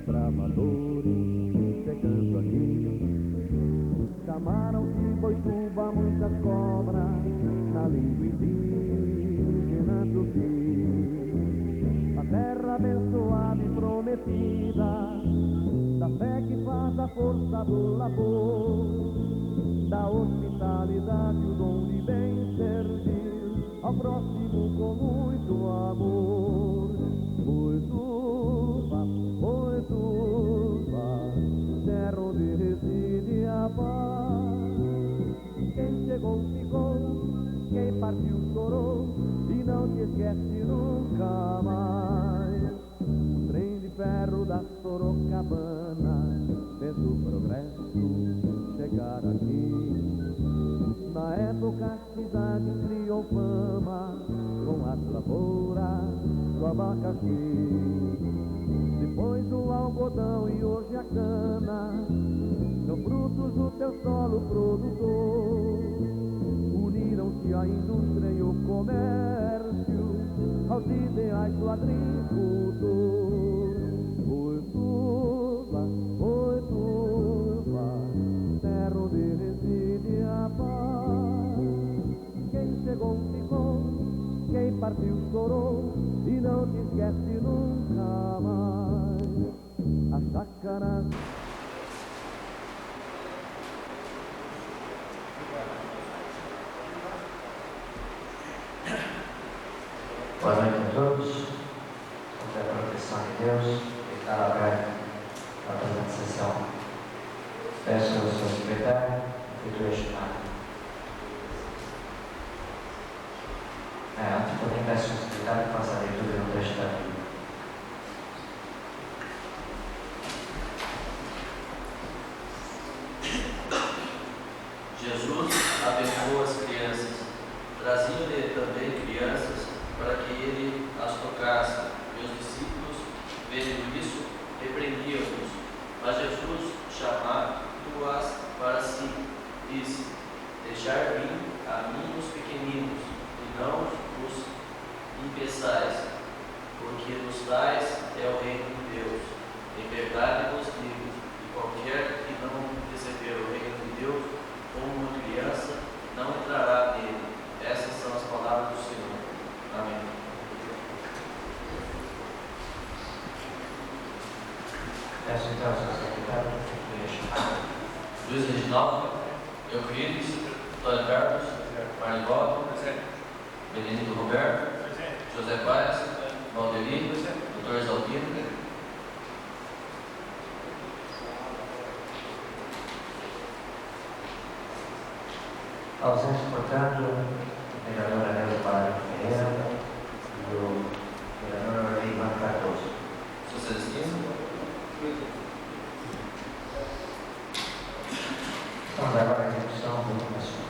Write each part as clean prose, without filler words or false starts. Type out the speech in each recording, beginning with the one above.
desbravadores chegando aqui. Chamaram de Boituva muitas cobras na língua indígena tupi. A terra abençoada e prometida, da fé que faz a força do labor, da hospitalidade, o dom de bem servir ao próximo com muito amor. Boituva, Boituva, terra onde reside a paz. Quem chegou ficou, quem partiu chorou e não te esquece nunca mais. O trem de ferro da Sorocabana fez o progresso chegar aqui. Na época a cidade criou fama com as lavouras do abacaxi. Depois o algodão e hoje a cana são frutos do teu solo produtor. Uniram-se a indústria e o comércio aos ideais do agricultor. Boituva, Boituva, terra onde reside a paz. Quem chegou ficou, quem partiu chorou e não te esquece nunca mais. As chácaras. Boa noite a todos. Com a proteção de Deus, declaro aberta a presente sessão. Peço ao seu secretário, efetuar a chamada. Antes, também peço ao secretário que faça a leitura do texto da Bíblia. Jesus abençoou as crianças, traziam-lhe também crianças para que ele as tocasse. E os discípulos, vendo isso, repreendiam-nos. Mas Jesus, chamando-as para si, disse: deixai vir a mim os pequeninos, e não os impeçais, porque dos tais é o reino de Deus. Em verdade vos digo, que qualquer que não receber o reino de Deus como uma criança, não entrará nele. Essas são as palavras do Senhor. Amém. Peço então ao seu secretário que efetue a chamada. Luiz Reginaldo, Euclides, Antônio Carlos, Marlon, Benedito Roberto, José Paes, Valdeli, Dr. Exaltino. Ausente, portanto, a vereadora Nelly Parado Ferreira e o vereador Ivan Cardoso. Socialista. Vamos agora à execução do nacional.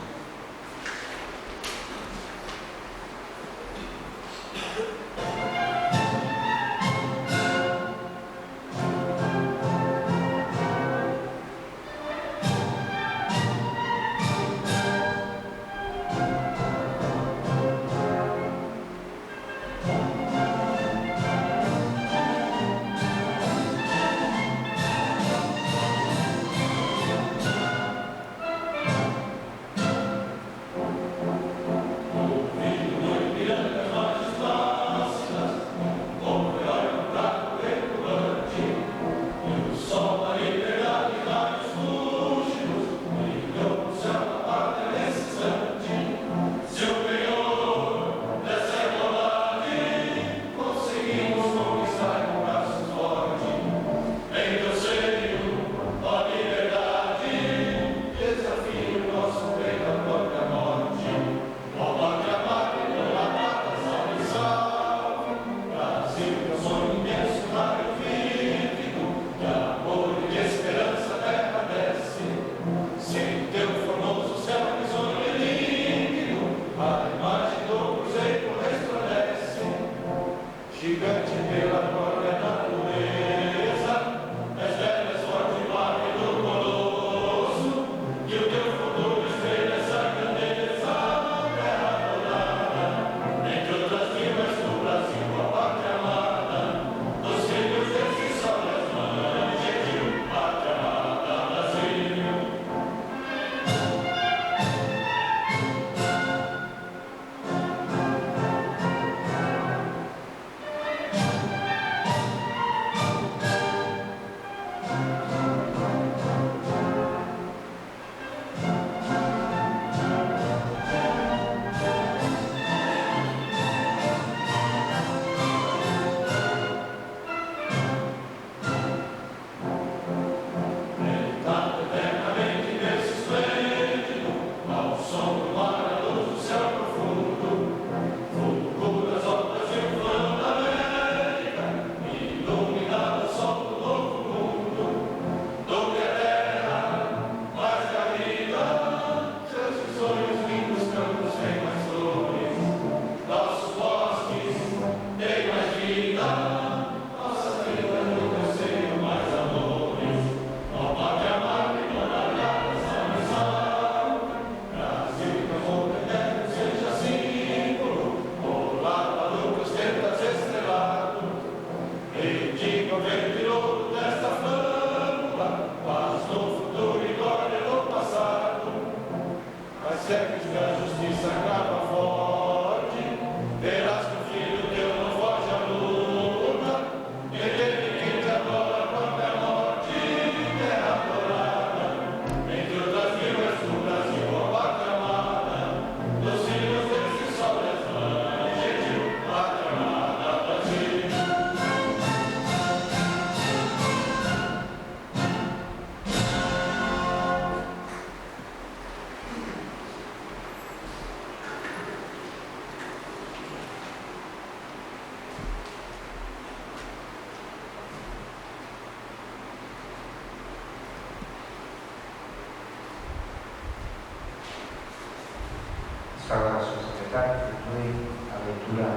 secretário efetue a leitura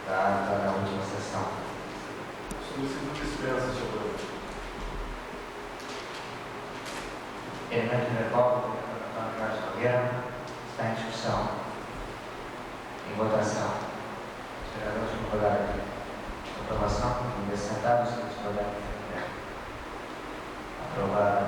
da ata da última sessão. Solicito dispensa, senhor presidente. Elemento verbal do vereador Antônio Carlos Nogueira está em discussão. Em votação. Os vereadores concordarem com a aprovação, com sentados, se discordarem com a aprovado.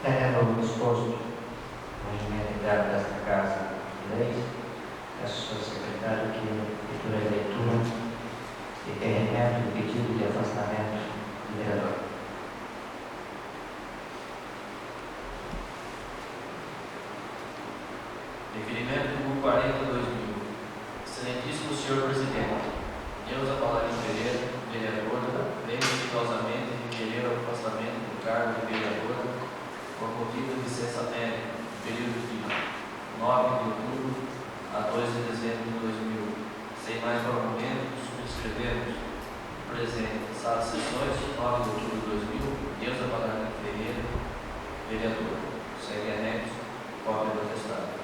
Tendo exposto o regimento interno desta Casa de Leis, peço ao secretário que leitura e leitura de requerimento e pedido de afastamento do vereador. Requerimento número 40/2000. Excelentíssimo senhor presidente, Neuza Paladino Pereira, vereadora, vem respeitosamente requerer o afastamento do cargo de vereadora por motivo de licença médica, período de 9 de outubro a 2 de dezembro de 2000. Sem mais prolongamento, subscrevemos o presente sala de sessões, 9 de outubro de 2000, Neuza Paladino Pereira, vereadora. Segue anexo, cópia do atestado.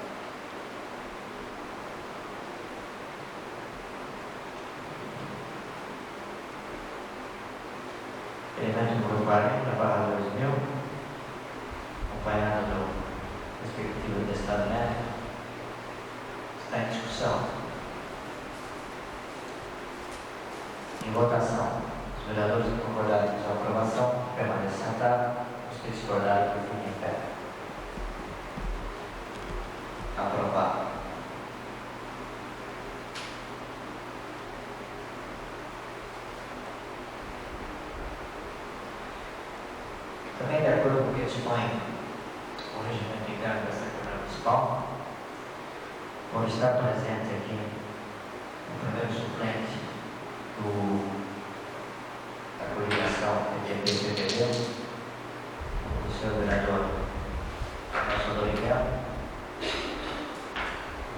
Elemento número 40/2000, acompanhado do respectivo atestado médico, está em discussão. Em votação. Os vereadores que concordarem com sua aprovação permaneçam sentados, os que discordarem que fiquem em pé. Aprovado. Também, de acordo com o que dispõe o regimento interno desta Câmara Municipal, vou estar presente aqui o primeiro suplente da coligação PDB-PPD, o senhor vereador Nelson Dorival.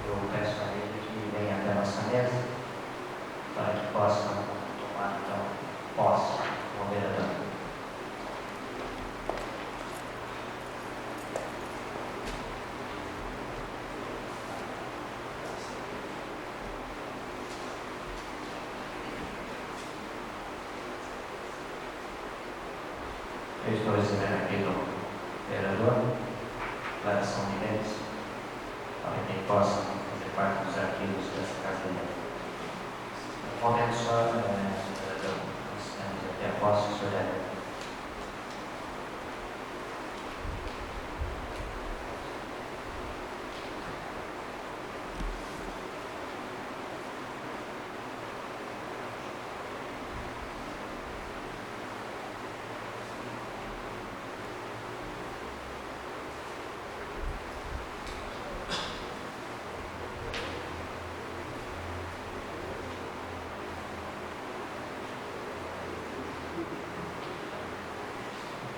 Eu peço a ele que venha até a nossa mesa para que possam tomar, então, posse como vereador. Eu estou recebendo aqui do vereador declaração de bens para que possa fazer parte dos arquivos dessa Casa de Leis. No momento só, vereador, nós temos aqui a posse do senhor vereador.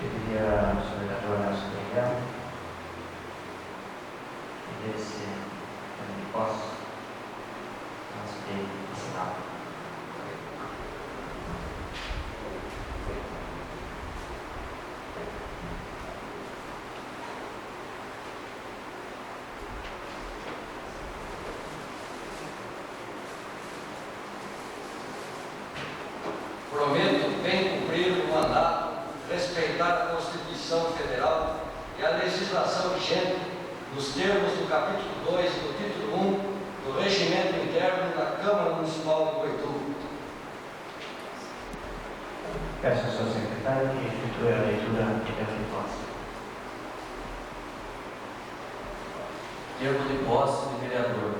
Pediria ao senhor vereador Nelson Dorival que desse de posse antes de assinar. Prometo bem cumprir o mandato, respeitar a Constituição Federal e a legislação vigente nos termos do capítulo 2 do título 1 do Regimento Interno da Câmara Municipal de Boituva. Peço ao seu secretário que efetue a leitura e dê posse. Termo de posse de vereador.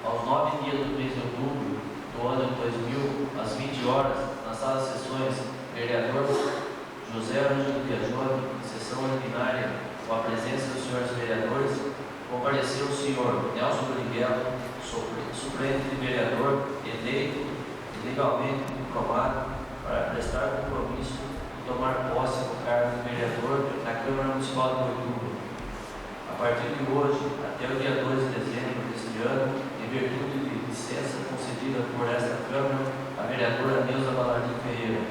Aos 9 dias do mês de outubro do ano de 2000, às 20 horas, na sala de sessões, vereador José Ângelo Piagione, sessão ordinária, com a presença dos senhores vereadores, compareceu o senhor Nelson Dorival, suplente de vereador, eleito e legalmente diplomado, para prestar compromisso e tomar posse do cargo de vereador na Câmara Municipal de Boituva. A partir de hoje, até o dia 2 escolhida por esta Câmara a vereadora Neuza Balardim Ferreira.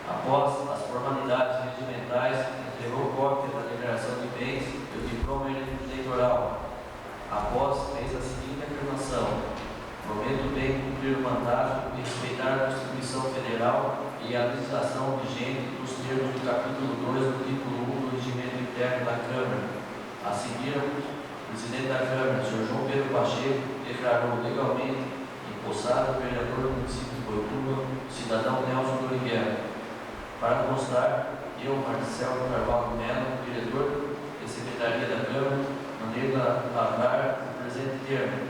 Após as formalidades regimentais, entregou cópia da declaração de bens e o diploma eleitoral. Após, fez a seguinte afirmação: prometo bem cumprir o mandato e respeitar a Constituição Federal e a legislação vigente nos termos do capítulo 2 do título 1 do Regimento Interno da Câmara. A seguir, o presidente da Câmara, Sr. João Pedro Pacheco, declarou legalmente empossado o vereador do município de Boituva, o cidadão Nelson Doriguera. Para constar, eu, Marcelo Carvalho Melo, diretor e secretaria da Câmara, mandei lavrar o presente termo,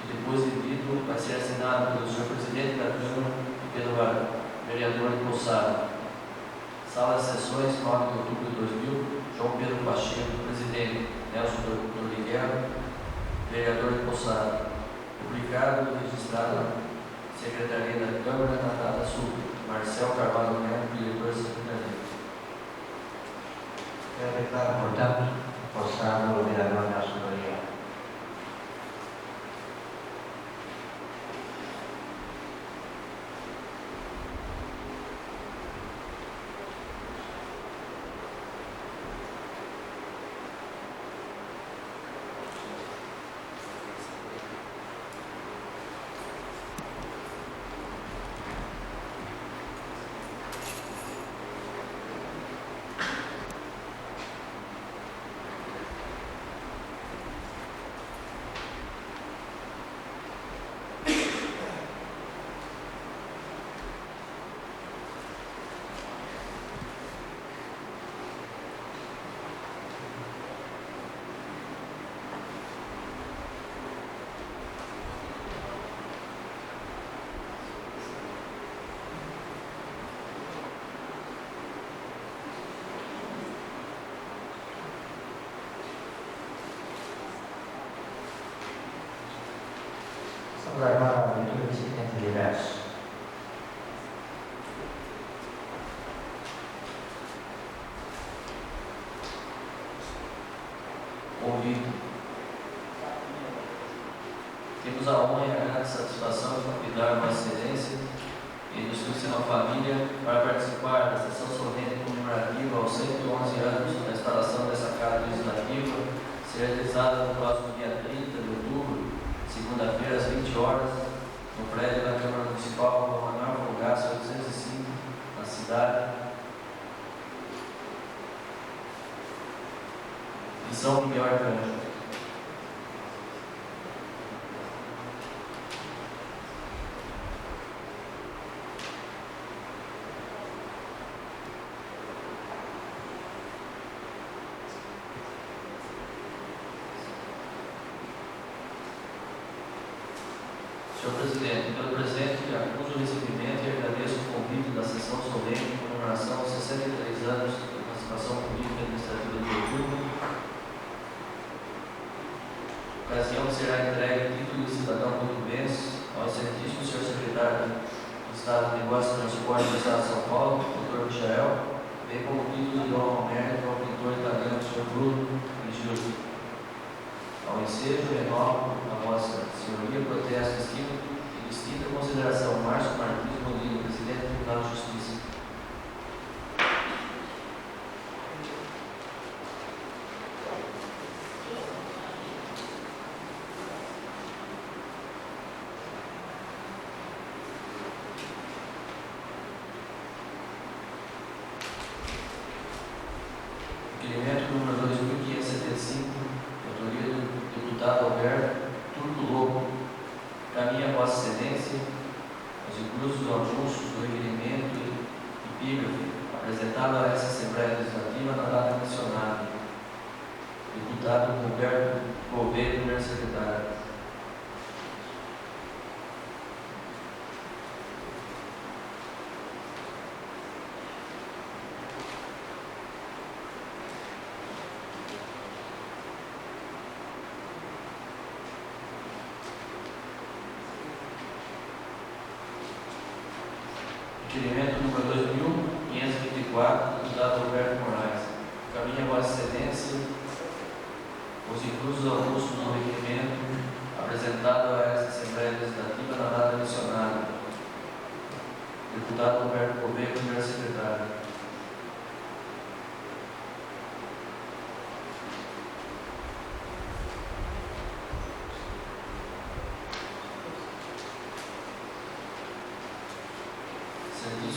que depois de dito vai ser assinado pelo senhor presidente da Câmara e pelo vereador empossado. Sala de sessões, 9 de outubro de 2000, João Pedro Pacheco, presidente, Nelson Doriguera, vereador empossado. Publicado e registrado na Secretaria da Câmara na data sub. Marcelo Carvalho Melo, diretor da Secretaria. Eu declaro, portanto, empossado o vereador Nelson Doriguera. Vamos agora a leitura do seguinte diverso. Ouvido. Temos a honra e a grande satisfação de convidar Vossa Excelência e do seu Sistema Família para participar da sessão solene comemorativa aos 111 anos da instalação dessa Casa Legislativa, será realizada no próximo dia 30 de outubro, segunda-feira, às 20 horas, no prédio da Câmara Municipal, Rua Manuel Fogaça, 805, na cidade de São Miguel Arcanjo. Senhor Presidente, pelo presente, acuso o recebimento e agradeço o convite da sessão solene em comemoração aos 63 anos da participação política e administrativa de Boituva. Ocasião será entregue o título de cidadão boituvense ao excelentíssimo Senhor Secretário do Estado de Negócios e Transporte do Estado de São Paulo, Dr. Michael, bem como o título de honra ao mérito ao pintor italiano Sr. Bruno Ingiusto. Ao ensejo, renovo a Vossa Senhoria, protesto, estima e distinta consideração, Márcio Martins Molina, Presidente do Tribunal de Justiça. Requerimento número 2575, autoria do deputado Alberto Turco Lobo, caminha a Vossa Excelência os inclusos avulsos do requerimento epígrafe apresentado a essa Assembleia Legislativa na data mencionada. Deputado Roberto Gouveia, primeiro secretário. Requerimento número 2524, deputado Roberto Moraes. Caminha a Vossa Excelência os inclusos avulsos do requerimento apresentado a esta Assembleia Legislativa na data mencionada.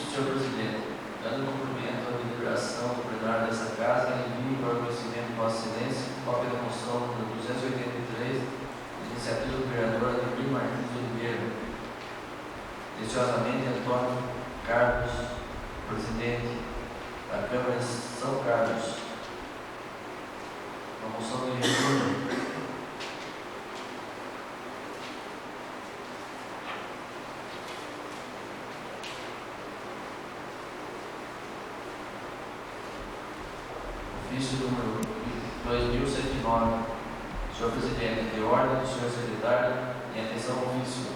Isto, senhor presidente, dando cumprimento à deliberação do plenário desta casa, envio para o conhecimento de Vossa Excelência cópia da moção número 283, iniciativa do vereador Ademir Martins Oliveira. Atenciosamente, Antônio Carlos, presidente da Câmara de São Carlos. Uma moção de retorno. Ofício número 2109. Senhor presidente, de ordem do senhor secretário, em atenção ao ofício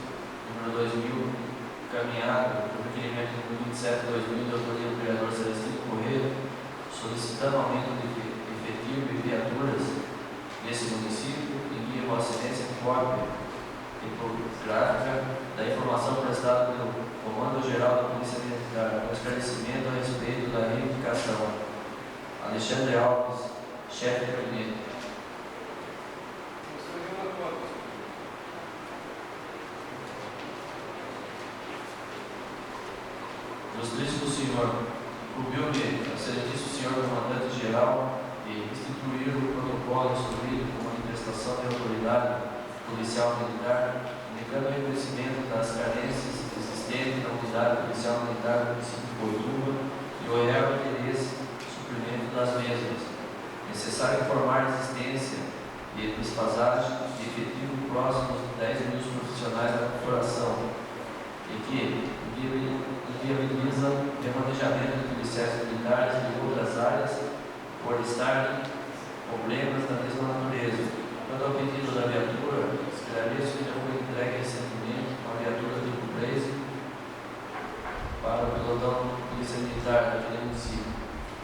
número 2000, encaminhado por requerimento número 27/2000, de autoria do vereador Celestino Correia, solicitando aumento de efetivo e viaturas nesse município, envia Vossa Excelência cópia tipográfica da informação prestada pelo Comando Geral da Polícia Militar, com esclarecimento a respeito da reivindicação. Alexandre Alves, chefe de gabinete. Ilustríssimo senhor, incumbiu-me, excelentíssimo senhor comandante-geral, de instituir o protocolo instruído com manifestação de autoridade policial militar, indicando o reconhecimento das carências existentes na unidade policial militar do município de Boituva e o real interesse das mesmas. Necessário informar a existência de desfasagem de efetivo próximo de 10.000 profissionais da corporação e que inviabiliza o remanejamento de policiais militares de outras áreas por estarem problemas da mesma natureza. Quanto ao pedido da viatura, esclareço que já foi entregue recentemente uma viatura do Preso para o pelotão de polícia militar daquele município.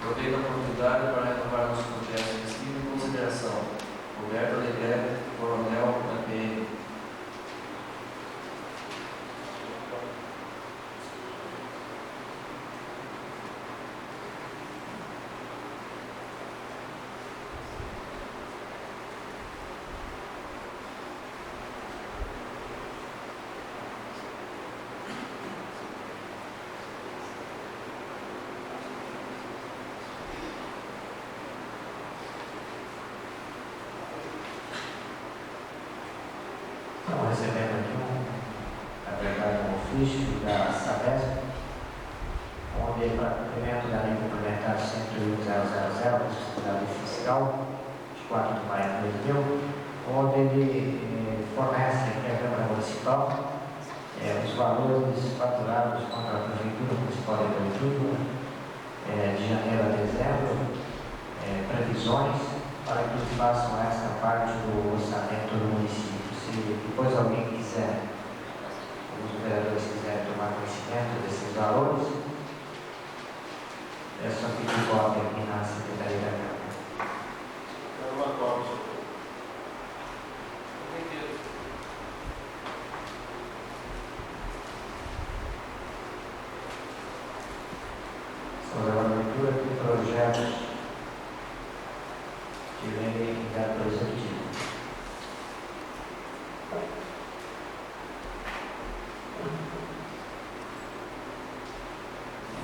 Aproveito a oportunidade para renovar nosso projeto de estima e consideração. Roberto Alegre, coronel da PM. Estamos recebendo aqui um ofício da Sabesp, onde, para cumprimento da lei complementar 101.000 da lei fiscal, de 4 de maio de 2000, onde ele fornece aqui à Câmara Municipal os valores faturados contra a Prefeitura Municipal de Boituva de janeiro a dezembro, previsões para que eles façam essa parte do orçamento do município. Se depois alguém quiser, os vereadores quiserem tomar conhecimento desses valores, é só pedir cópia aqui na Secretaria da Câmara. É uma cópia. Sobre a leitura de projetos de lei da executivo.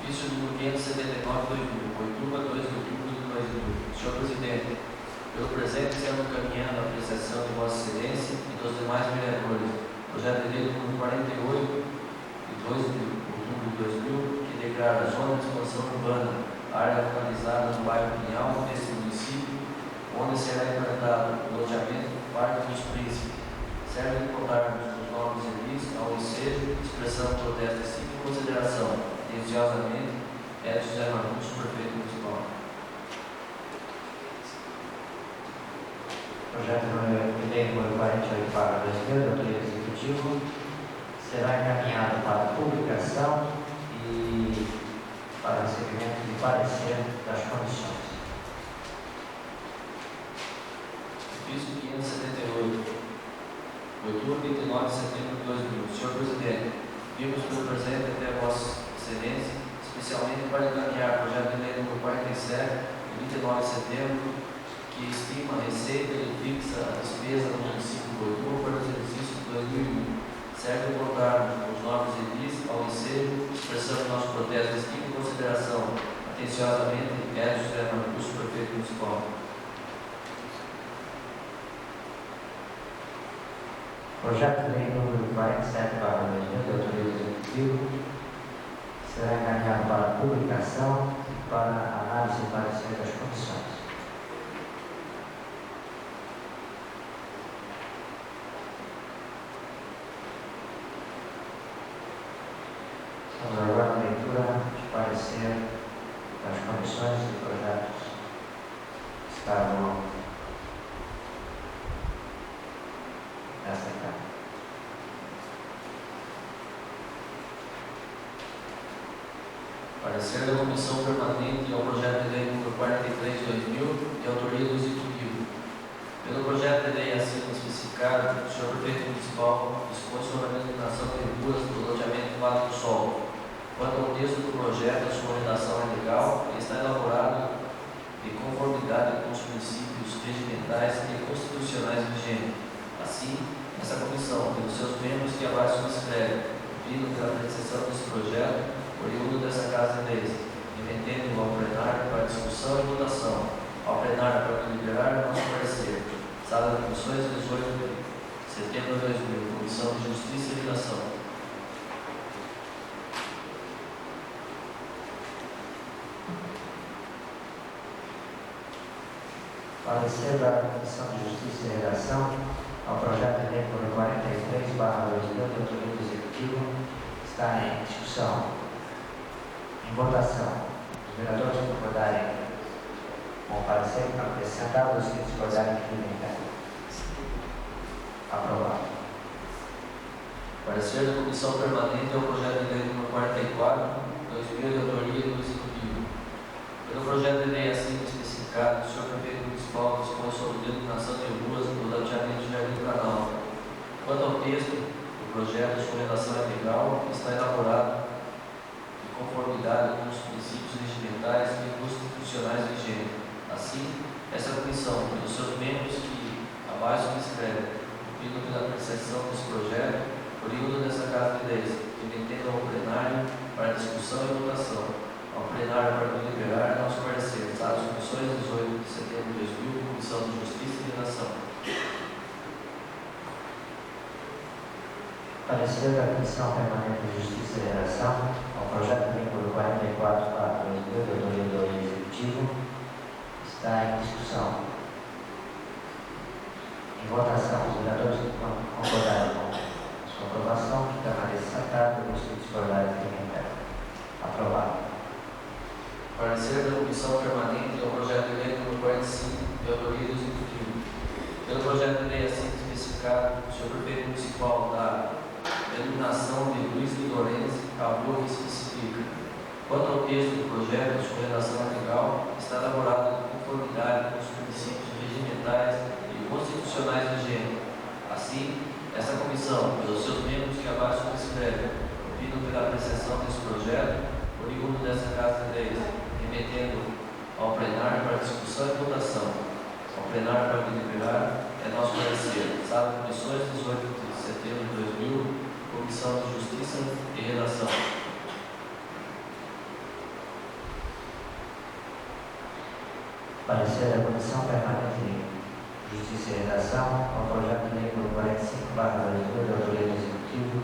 Ofício número 579/2000, Boituva, 2 de outubro de 2000. Senhor presidente, pelo presente sendo encaminhando a apreciação de Vossa Excelência e dos demais vereadores, projeto de lei número 48 de 2 de outubro de 2000, que declara a zona de expansão urbana, área localizada no bairro Pinhal deste município, onde será implantado o loteamento Parque dos Príncipes. Serve de contarmos os nomes elis ao ensejo, expressão de protesto e simples consideração. Atenciosamente, Edson José Marcos, prefeito municipal. Projeto de lei número 48 para 2000, da autoria executivo, será encaminhado para publicação e para recebimento de parecer das comissões. Ofício 578, Boituva, 29 de setembro de 2000. Senhor presidente, vimos pelo presente até a Vossa Excelência, especialmente para encaminhar o projeto de lei número 47, de 29 de setembro, que estima a receita e fixa a despesa do município de Boituva para o exercício de 2001. Serve contar os nomes edis ao ensejo, expressando nosso protesto atenciosamente Edson José Marcus, prefeito municipal. Projeto de lei número 47/2000, de autoria do Executivo, será encaminhado para publicação e para análise e parecer das comissões. Vamos agora à leitura de parecer das comissões e projetos que estavam nesta Câmara. Parecer da Comissão Permanente ao Projeto de Lei nº 43/2000, de autoria do Executivo. Pelo projeto de lei assim especificado, o senhor prefeito municipal dispõe sobre a designação de ruas do loteamento Vale do Sol. Quanto ao texto do projeto, a sua redação é legal e está elaborado de conformidade com os princípios regimentais e constitucionais vigentes. Assim, essa comissão, pelos seus membros que abaixo subscreve, pedindo pela apreciação desse projeto, oriundo dessa Casa de Leis, remetendo-o ao plenário para discussão e votação, ao plenário para deliberar nosso parecer. Sala de Comissões, 18 de setembro de 2000, Comissão de Justiça e Redação. Parecer da Comissão de Justiça e Redação ao projeto de lei número 43/2000, de autoria do Executivo, está em discussão. Em votação, os vereadores que concordarem com o parecer apresentado, os que discordarem que limitem. Aprovado. Parecer da Comissão Permanente ao projeto de lei nº 44/2000, de autoria do Executivo. Pelo projeto de lei assim especificado, o senhor prefeito municipal dispõe sobre a designação de ruas do loteamento de Jardim do Canal. Quanto ao texto do projeto, sua redação é legal e está elaborado de conformidade com os princípios regimentais e constitucionais vigentes. Assim, essa comissão, pelos seus membros que abaixo subscrevem, pedindo pela apreciação desse projeto, oriundo dessa Casa de Leis, remetendo ao plenário para discussão e votação, ao plenário para deliberar nosso parecer. Sala das Comissões, 18 de setembro de 2000, Comissão de Justiça e Redação. Parecer da Comissão Permanente de Justiça e Redação ao projeto de lei número 44/2000, de autoria do Executivo, está em discussão. Em votação, os vereadores que concordarem com a sua aprovação, que permaneça sentado, e os que discordarem que limitem. Aprovado. Parecer da Comissão Permanente ao projeto de lei nº 45, de autoria do Executivo. Pelo projeto de lei assim especificado, o senhor prefeito municipal dá denominação de Luiz de Lourenço à rua que especifica. Quanto ao texto do projeto, sua redação é legal, está elaborado de conformidade com os princípios regimentais e constitucionais vigentes. Assim, essa comissão, pelos seus membros que abaixo subscrevem, opinam pela apreciação desse projeto, oriundo dessa Casa de Leis, remetendo ao plenário para discussão e votação, ao plenário para deliberar, é nosso parecer. Sala de Comissões, 18 de setembro de 2000, Comissão de Justiça e Redação. Parecer da Comissão Permanente de Justiça e Redação ao projeto de lei número 45/2000, de autoria do Executivo,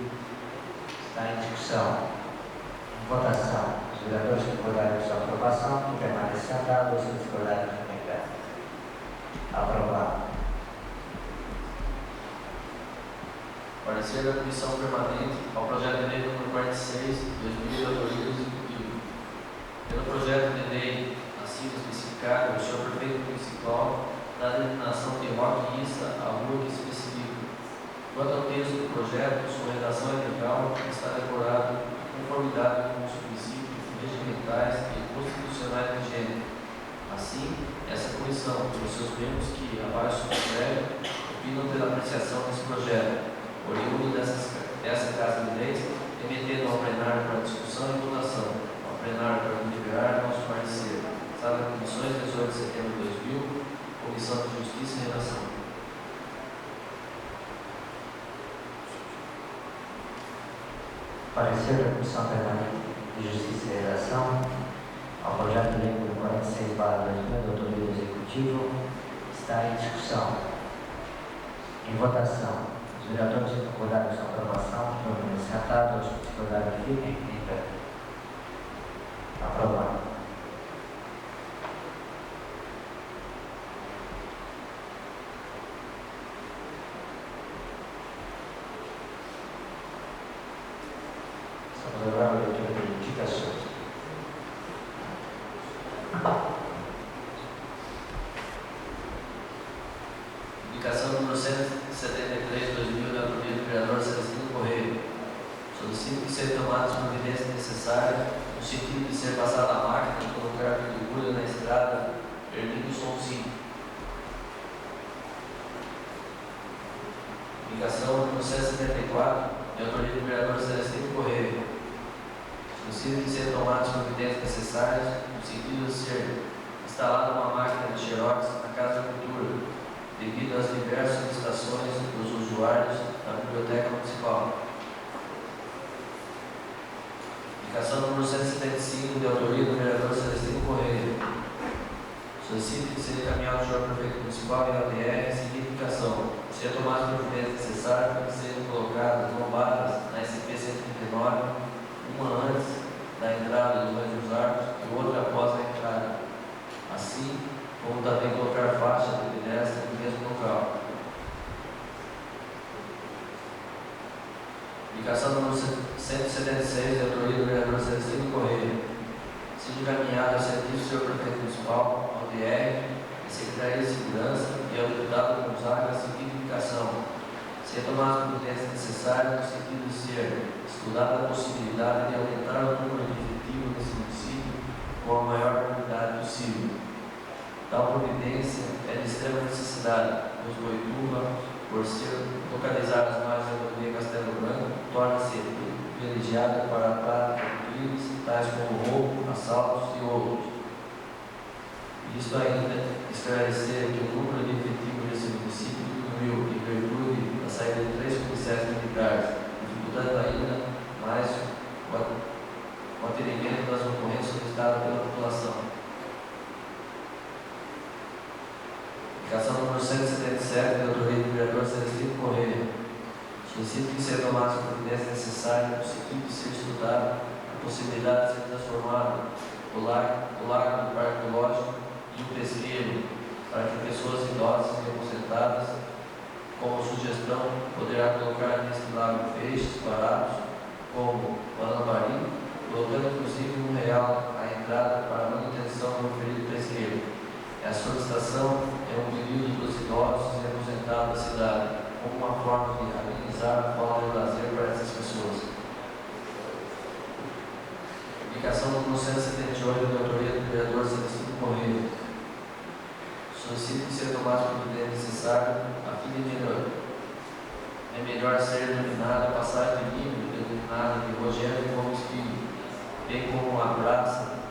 está em discussão. Em votação, os vereadores que concordarem com sua aprovação, que permaneçam sentados, os que discordarem que limitem. Aprovado. Parecer da Comissão Permanente ao projeto de lei nº 46/2000, de autoria do Executivo. Pelo projeto de lei assim especificado, o senhor prefeito municipal dá designação de Roque Issa à rua que especifica. Quanto ao texto do projeto, sua redação é legal e está elaborado em conformidade com os princípios regimentais e constitucionais vigentes. Assim, essa comissão, pelos seus membros que abaixo subscrevem, opinam pela apreciação desse projeto, oriundo dessa Casa de Leis, remetendo ao plenário para discussão e votação, ao plenário para deliberar nosso parecer. Sala de Comissões, 18 de setembro de 2000, Comissão de Justiça e Redação. Parecer da Comissão Permanente de Justiça e Redação ao projeto de lei número 46/2000, da autoria do Executivo, está em discussão. Em votação, os vereadores que concordarem com sua aprovação, permaneçam sentados, os que discordarem fiquem em pé. Aprovado. Vamos agora a leitura de indicações. Indicação número 173/2000 da autoria do vereador Celestino Correia. Solicito que sejam tomadas as providências necessárias no sentido de ser passada a máquina e colocar figura na estrada Ermindo Sonzinho. Indicação número 174 de autoria do vereador Celestino Correia. Solicito que sejam tomadas as providências necessárias no sentido de ser instalada uma máquina de xerox na Casa da Cultura, devido às diversas solicitações dos usuários da Biblioteca Municipal. Indicação número 175, de autoria do vereador Celestino Correia. Solicito que seja encaminhado ao senhor prefeito municipal e ao DR a seguinte indicação: seja tomada as providências necessárias para que sejam colocadas lombadas na SP-139, uma antes da entrada do Rancho dos Arcos e outra após a entrada, assim como também colocar faixa de pedestre no mesmo local. Indicação número 176, de autoria do vereador Celestino Correia. Seja encaminhado ao serviço do senhor prefeito municipal, ao DR, à Secretaria de Segurança e ao deputado Gonzaga a seguinte indicação: seja tomada as providências necessárias no sentido de ser estudada a possibilidade de aumentar o número de efetivo nesse município com a maior quantidade possível. Tal providência é de extrema necessidade, pois Boituva, por ser localizada às margens da rodovia Castelo Branco, torna-se privilegiada para a prática de crimes, tais como roubo, assaltos e outros. Isto ainda esclarecer que o número de efetivo desse município diminuiu em virtude da saída de 3 policiais militares, dificultando ainda mais o atendimento das ocorrências solicitadas pela população. Indicação número 177, de autoria do vereador Celestino Correia. Solicito que seja tomada as providências necessárias no sentido de ser estudada a possibilidade de ser transformado o lago do Parque Lógico em um pesqueiro para que pessoas idosas e aposentadas, como sugestão, poderá colocar neste lago peixes baratos, como balambari, colocando inclusive R$1 a entrada para a manutenção do referido pesqueiro. A solicitação é um pedido dos idosos e aposentados da cidade, como uma forma de amenizar a falta de lazer para essas pessoas. Indicação número 178, de autoria do vereador Celestino Correia. Solicito que seja tomada a providência necessária a fim de melhor ser iluminada a passagem de livro denominada de Rogério Gomes Filho, bem como a praça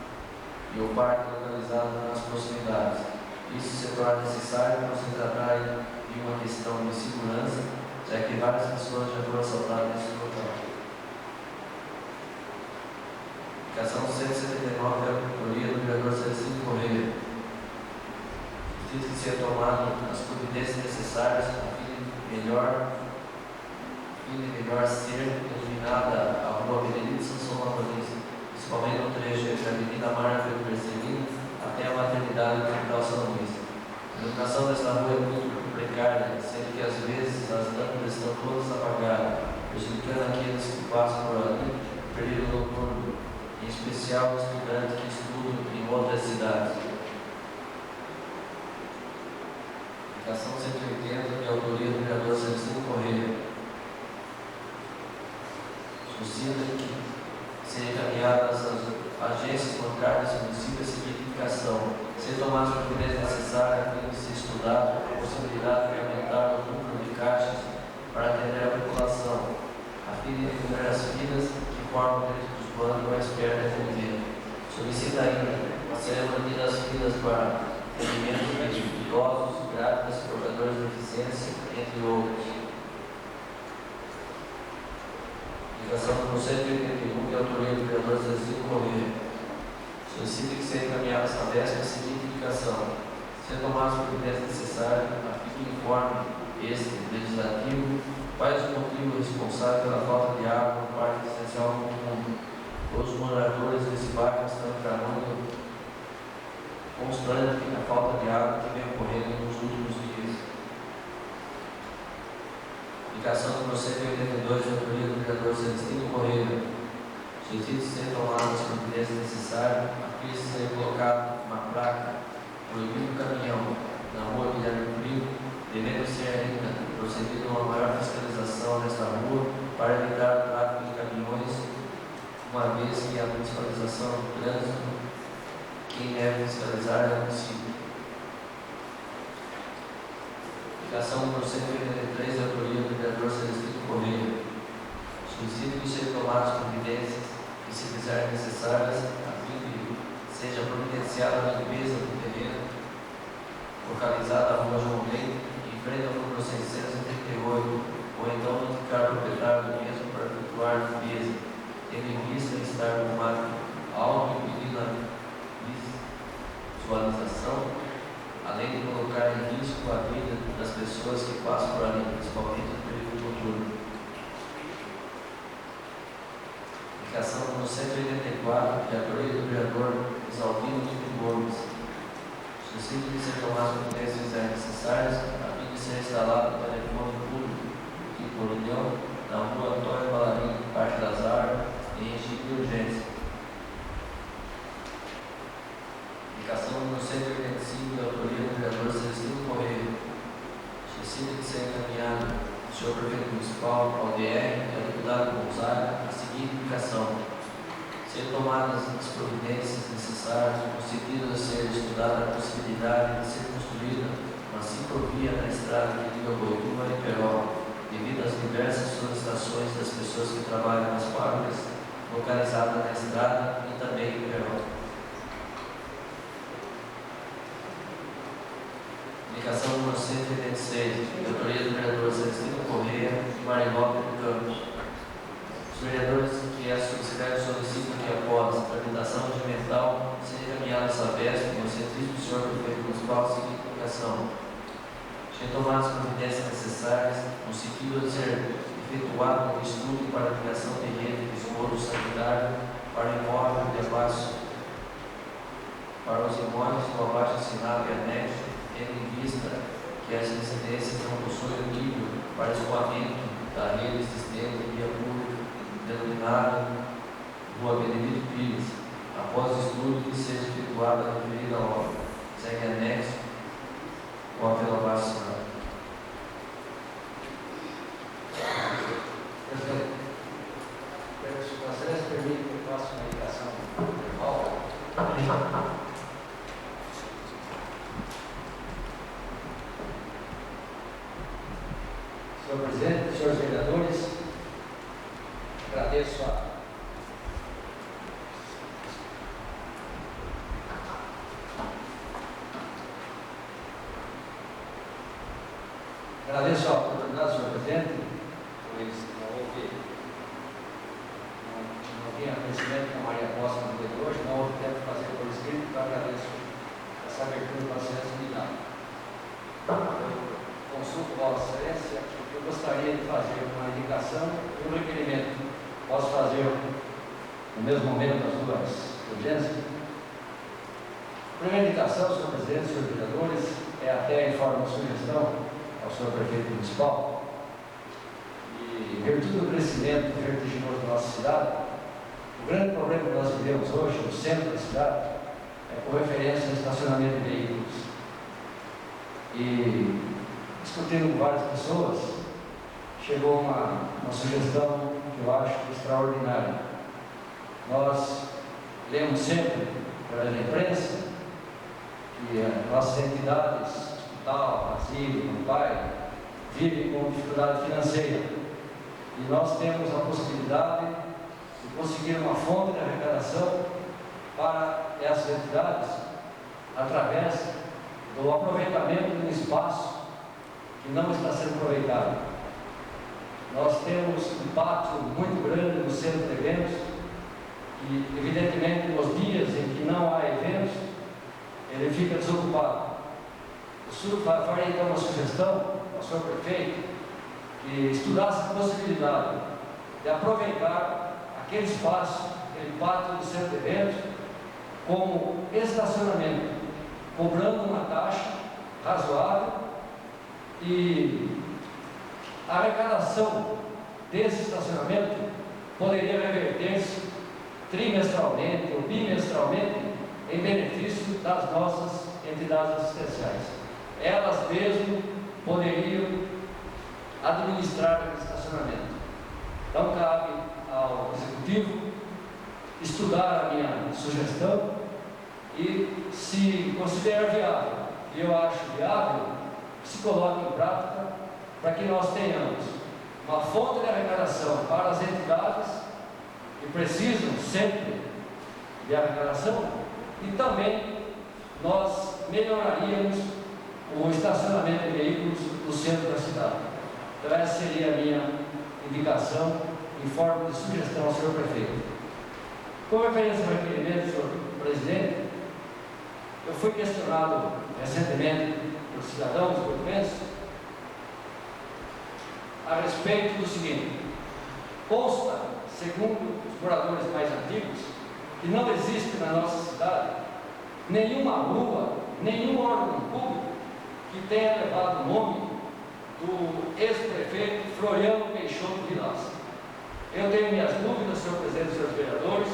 e o parque localizado nas proximidades. Isso se torna necessário por se tratar de uma questão de segurança, já que várias pessoas já foram assaltadas nesse local. Indicação 179 da autoria do vereador Celestino Correia. Solicito que seja tomado as providências necessárias a fim de melhor ser iluminada a rua Benedito Sansão Lavanês, principalmente no trecho entre a Avenida Marca do Percelino até a maternidade do Hospital São Luís. A iluminação desta rua é muito precária, sendo que às vezes as lâmpadas estão todas apagadas, prejudicando aqueles que passam por ali no período noturno, em especial os estudantes que estudam em outras cidades. Indicação 180, de autoria do vereador Celestino Correia. Solicito que seja encaminhada às agências bancárias do município a seguinte indicação: seja tomada as providências necessárias a fim de ser estudado a possibilidade de aumentar o número de caixas para atender a população, a fim de diminuir as filas que formam dentro dos bancos à espera de atendimento. Solicita ainda a ser mantidas as filas para atendimento de idosos, grávidas, portadores de deficiência, entre outros. Indicação número 181, de autoria do vereador Celestino Correia. Solicito que seja encaminhada esta véspera a seguinte indicação: ser tomadas as providências necessárias a fim que informe este legislativo quais os motivos responsáveis pela falta de água no parque residencial comum. Todos os moradores desse bairro estão reclamando constante a falta de água que vem ocorrendo nos últimos dias. Indicação número 182, de autoria do vereador Celestino Correia. Solicito ser tomadas as providências necessárias a fim de ser colocada uma placa proibindo o caminhão na rua Guilherme Frio, devendo ser ainda procedido uma maior fiscalização nesta rua para evitar o tráfego de caminhões, uma vez que a municipalização do trânsito, quem deve fiscalizar é o município. Indicação número 183, de autoria do vereador Celestino Correia. Solicito que sejam tomadas providências que se fizerem necessárias a fim de seja providenciada a limpeza do terreno localizado na rua João Leite, em frente ao número 638, ou então notificar o proprietário do mesmo para efetuar a limpeza, tendo em vista estar no marco alto impedindo a visualização, além de colocar em risco a vida das pessoas que passam por ali, principalmente no período noturno. Indicação número 184, de autoria do vereador Exaltino Tito Gomes. Solicito que sejam tomadas as providências necessárias a fim de ser instalado o telefone público tipo União na rua Antônio Balarim, Parque das Árvores, em regime de urgência. Indicação número 185, de autoria do vereador Celestino Correia. Solicito que seja encaminhado o senhor prefeito municipal ao DR e ao deputado Gonzaga a seguinte indicação: ser tomadas as providências necessárias no sentido de ser estudada a possibilidade de ser construída uma ciclovia na estrada que liga Boituva e Peró, devido às diversas solicitações das pessoas que trabalham nas fábricas localizadas na estrada e também em Peró. Indicação número 186, de autoria do vereador Celestino Correia e Marinópolis do Campos. Os vereadores que a sociedade solicitam que, após a tramitação regimental, seja encaminhada essa véspera no serviço do senhor prefeito municipal a seguinte indicação: ser tomadas as providências necessárias no sentido de ser efetuado um estudo para a criação de rede de esgoto sanitário para o imóvel de abaixo, para os imóveis do abaixo assinado e anexo, tendo em vista que as residências não possuem nível para escoamento da rede existente em via pública, denominada Rua Benedito Pires, após o estudo que seja efetuada a referida obra. Segue anexo ou apelo abaixo assinado. Presidente, se vocês permitem que eu faça uma indicação verbal. Senhor presidente, senhores vereadores, agradeço a oportunidade, senhor presidente, pois não tinha conhecimento com a Maria Costa no dia de hoje, não houve tempo de fazer por escrito, então agradeço essa abertura para ser me dá. Consulto Vossa Excelência, eu gostaria de fazer uma indicação e um requerimento. Posso fazer no mesmo momento as duas urgências? A primeira indicação, senhor presidente, senhores vereadores, é até em forma de sugestão ao senhor prefeito municipal. E, em virtude do crescimento vertiginoso da nossa cidade, o grande problema que nós vivemos hoje no centro da cidade é com referência ao estacionamento de veículos. E, discutindo com várias pessoas, chegou uma sugestão que eu acho extraordinária. Nós lemos sempre, através da imprensa, que nossas entidades, hospital, asilo, pai, vivem com dificuldade financeira. E nós temos a possibilidade de conseguir uma fonte de arrecadação para essas entidades através do aproveitamento de um espaço que não está sendo aproveitado. Nós temos um pátio muito grande no centro de eventos E, evidentemente, nos dias em que não há eventos, ele fica desocupado. Eu faria então uma sugestão ao senhor prefeito que estudasse a possibilidade de aproveitar aquele espaço, aquele pátio do centro de eventos, como estacionamento, cobrando uma taxa razoável, e a arrecadação desse estacionamento poderia reverter-se trimestralmente ou bimestralmente em benefício das nossas entidades assistenciais. Elas mesmo poderiam administrar o estacionamento. Então cabe ao Executivo estudar a minha sugestão e, se considerar viável, e eu acho viável, se coloque em prática para que nós tenhamos uma fonte de arrecadação para as entidades que precisam sempre de arrecadação, e também nós melhoraríamos o estacionamento de veículos no centro da cidade. Então essa seria a minha indicação em forma de sugestão ao senhor prefeito. Com referência ao requerimento, senhor presidente, eu fui questionado recentemente por cidadãos portugueses a respeito do seguinte: consta, segundo os moradores mais antigos, que não existe na nossa cidade nenhuma rua, nenhum órgão público que tenha levado o nome do ex-prefeito Floriano Peixoto Vilaça. Eu tenho minhas dúvidas, senhor presidente e senhores vereadores,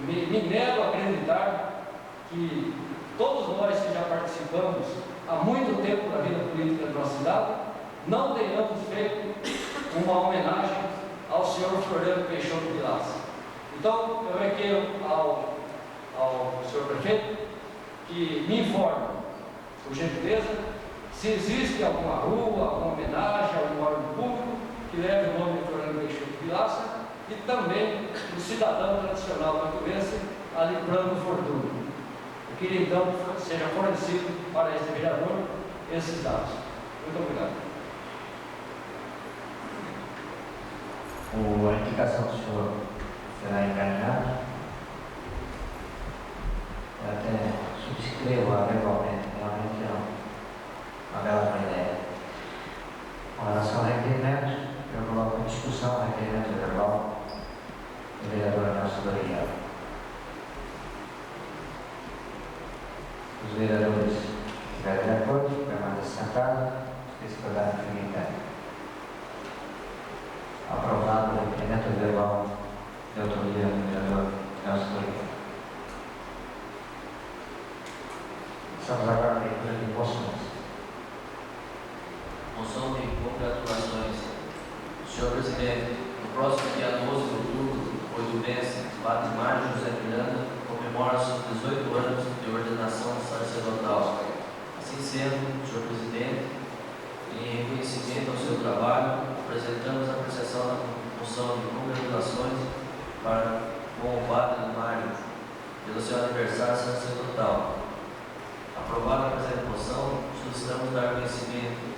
me nego a acreditar que todos nós que já participamos há muito tempo da vida política da nossa cidade não tenhamos feito uma homenagem ao senhor Floriano Peixoto Vilaça. Então, eu requeiro ao senhor prefeito que me informe, por gentileza, se existe alguma rua, alguma homenagem, algum órgão público que leve o nome de Floriano Peixoto Vilaça, e também do cidadão tradicional mato-grossense, Alibrando Fortuna. Eu queria então que seja fornecido para este vereador esses dados. Muito obrigado. A indicação do senhor será encaminhada. Eu até subscrevo verbalmente, realmente é uma bela ideia. Com relação ao requerimento, eu coloco em discussão o requerimento verbal do vereador Nelson Dorival. Os vereadores que estiverem de acordo, permaneçam sentados, se puderem ficar. Aprovado o requerimento verbal de autoria do vereador Nelson Dorival. Estamos agora na leitura de moções. Moção de congratulações. Senhor presidente, no próximo dia 12 de outubro, oitubense, Padre Mário José Miranda comemora seus 18 anos de ordenação sacerdotal. Assim sendo, senhor presidente, em reconhecimento ao seu trabalho, apresentamos a apreciação da moção de congratulações com o Padre Mário pelo seu aniversário sacerdotal. Aprovada a presente moção, solicitamos dar conhecimento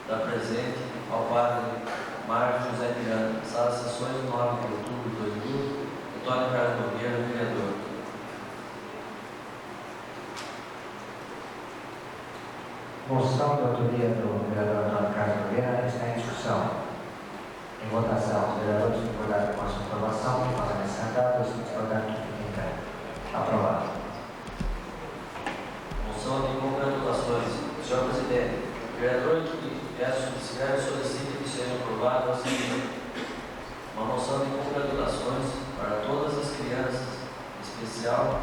da presente ao Padre Mário José Miranda, sala de sessões 9 de outubro de 2000, Antônio Carlos Nogueira, vereador. Moção de autoria do vereador Antônio Carlos Nogueira está em discussão. Em votação, os vereadores que concordarem com a sua aprovação, que permaneçam sentados, os que discordarem, que fiquem em pé. Aprovado. Moção de congratulações. Senhor presidente, o vereador que subscreve solicita que seja aprovado a seguinte: uma moção de congratulações para todas as crianças, em especial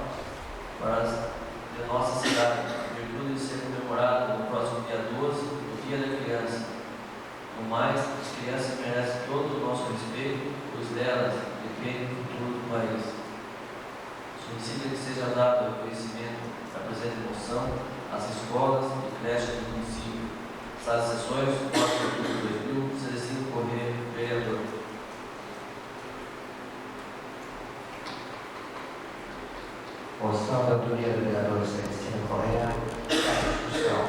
para as de nossa cidade, em virtude de ser comemorado no próximo dia 12, o Dia da Criança. No mais, as crianças merecem todo o nosso respeito, pois delas depende do futuro do país. Solicita que seja dado o conhecimento da presente moção às escolas e creches do município. Salas de sessões, 4 de outubro de 2000, Celestino Corrêa, vereador. Moção de autoria do vereador Celestino Corrêa está em discussão.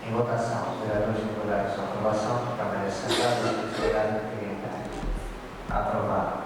Em votação, os vereadores que concordarem com sua aprovação, que permaneçam sentados, os que discordarem, que fiquem em pé. Aprovado.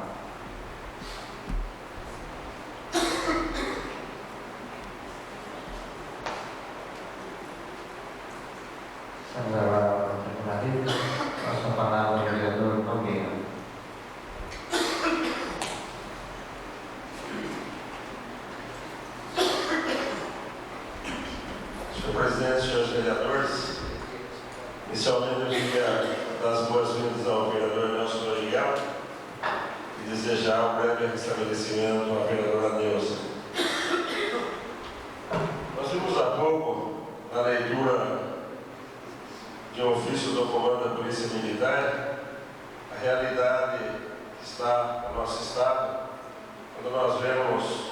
estabelecimento, a vereadora Neuza. Nós vimos há pouco, na leitura de um ofício do Comando da Polícia Militar, a realidade que está no nosso Estado, quando nós vemos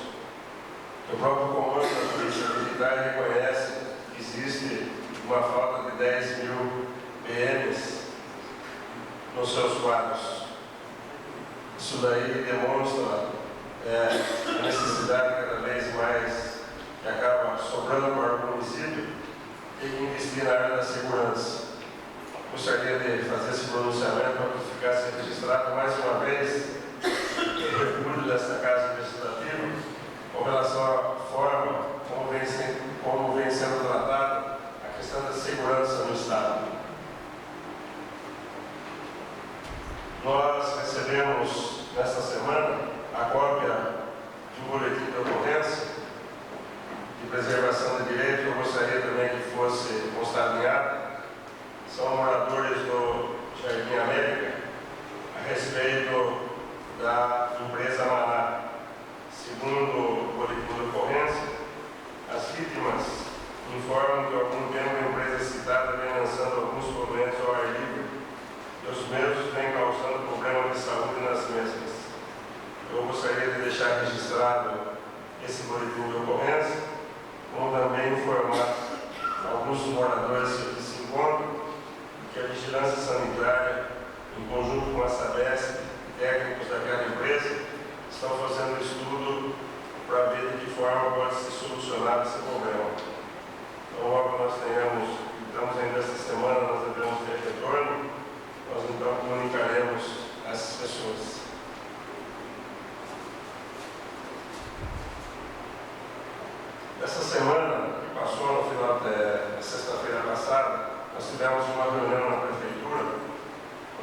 que o próprio Comando da Polícia Militar reconhece que existe uma falta de 10 mil PMs nos seus quadros. Isso daí demonstra a necessidade cada vez mais que acaba sobrando para o município e investir na área da segurança. Gostaria de fazer esse pronunciamento para que ficasse registrado mais uma vez o repúdio desta Casa Legislativa com relação à forma como vem sendo tratada a questão da segurança no Estado. Nós recebemos nesta semana a cópia de um boletim de ocorrência de preservação de direito. Eu gostaria também que fosse constado em ata. São moradores do Jardim América a respeito da empresa Maná. Segundo o boletim de ocorrência, as vítimas informam que há algum tempo a empresa citada vem lançando alguns poluentes ao ar livre e os mesmos vêm causando problemas de saúde nas mesmas. Eu gostaria de deixar registrado esse boletim de ocorrência, como também informar alguns moradores que aqui se encontram que a Vigilância Sanitária, em conjunto com a Sabesp, técnicos daquela empresa, estão fazendo estudo para ver de que forma pode ser solucionado esse problema. Então, logo nós estamos ainda esta semana, nós devemos ter retorno, nós então comunicaremos a essas pessoas. Essa semana que passou, no final da sexta-feira passada, nós tivemos uma reunião na Prefeitura,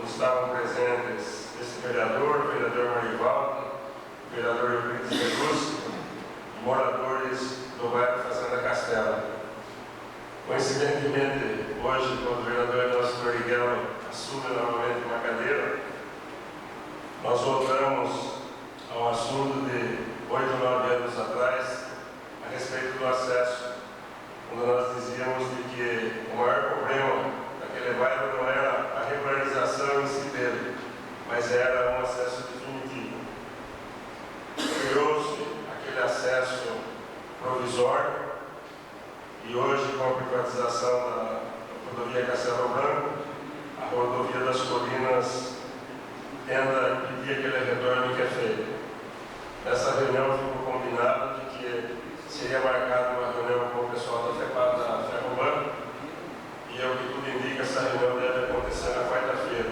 onde estavam presentes esse vereador, o vereador Marivaldo, o vereador Euclides Jesus, e moradores do bairro Fazenda Castelo. Coincidentemente, hoje, quando o vereador Nelson Doriguel assume novamente uma cadeira, nós voltamos ao assunto de 8 ou 9 anos atrás, a respeito do acesso, quando nós dizíamos de que o maior problema daquele bairro não era a regularização em si dele, mas era um acesso definitivo. Criou-se aquele acesso provisório e hoje, com a privatização da rodovia Castelo Branco, a rodovia das Colinas tenta impedir aquele retorno que é feito. Nessa reunião ficou combinado de que seria marcada uma reunião com o pessoal da FEPAD da Ferroban, e ao que tudo indica, essa reunião deve acontecer na quarta-feira,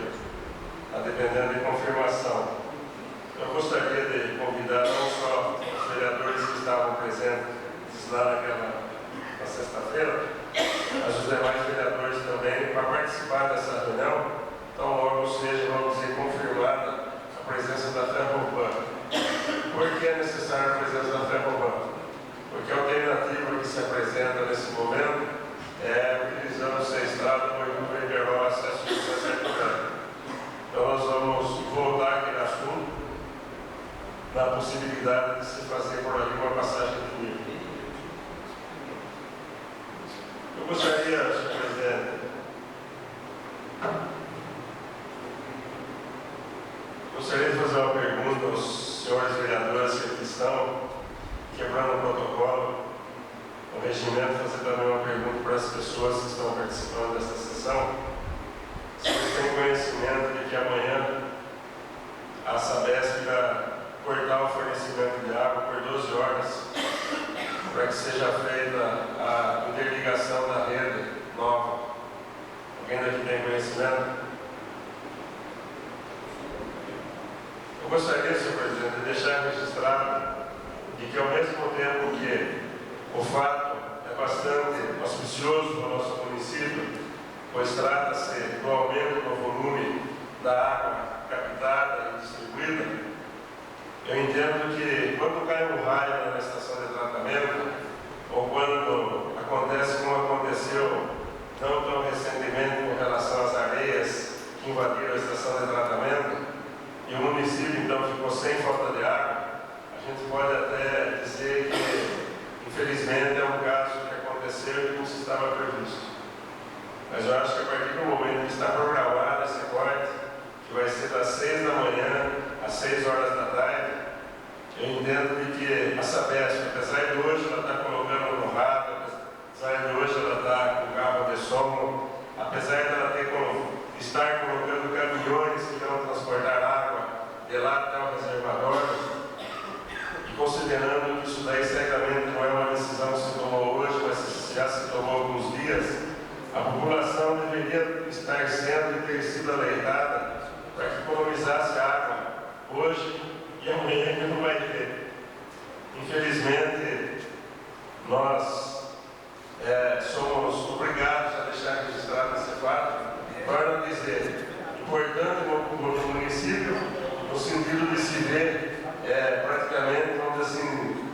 dependendo de confirmação. Eu gostaria de convidar não só os vereadores que estavam presentes lá na sexta-feira, mas os demais vereadores também, para participar dessa reunião, então logo seja, vamos dizer, confirmada a presença da Ferroban. Por que é necessária a presença da Ferroban? Porque a alternativa que se apresenta nesse momento é utilizando-se a estrada do Rio Ribeirão, acesso de Santa. Então nós vamos voltar àquele assunto na possibilidade de se fazer por ali uma passagem de nível. Eu gostaria, senhor presidente, de fazer uma pergunta aos senhores vereadores que aqui estão, quebrando o protocolo, o regimento, fazer também uma pergunta para as pessoas que estão participando desta sessão. Se vocês têm conhecimento de que amanhã a Sabesp vai cortar o fornecimento de água por 12 horas para que seja feita a interligação da rede nova. Alguém daqui tem conhecimento? Eu gostaria, senhor presidente, de deixar registrado de que, ao mesmo tempo que o fato é bastante auspicioso para o nosso município, pois trata-se do aumento do volume da água captada e distribuída, eu entendo que quando cai um raio na estação de tratamento, ou quando acontece como aconteceu não tão recentemente com relação às areias que invadiram a estação de tratamento, e o município então ficou sem falta de água, a gente pode até dizer que, infelizmente, é um caso que aconteceu e que não se estava previsto. Mas eu acho que a partir do momento que está programado esse corte, que vai ser das 6 da manhã às 6 horas da tarde, eu entendo de que a Sabesp, apesar de hoje ela estar colocando no rádio, apesar de hoje ela estar com carro de som, apesar de ela estar colocando caminhões que vão transportar água de lá até o reservatório, e considerando que isso daí certamente não é uma decisão que se tomou hoje, mas já se tomou há alguns dias, a população deveria estar sendo e ter sido alertada para que economizasse água hoje e amanhã que não vai ter. Infelizmente, nós somos obrigados a deixar registrado esse fato para não dizer importante no município, no sentido de se ver praticamente, vamos dizer assim,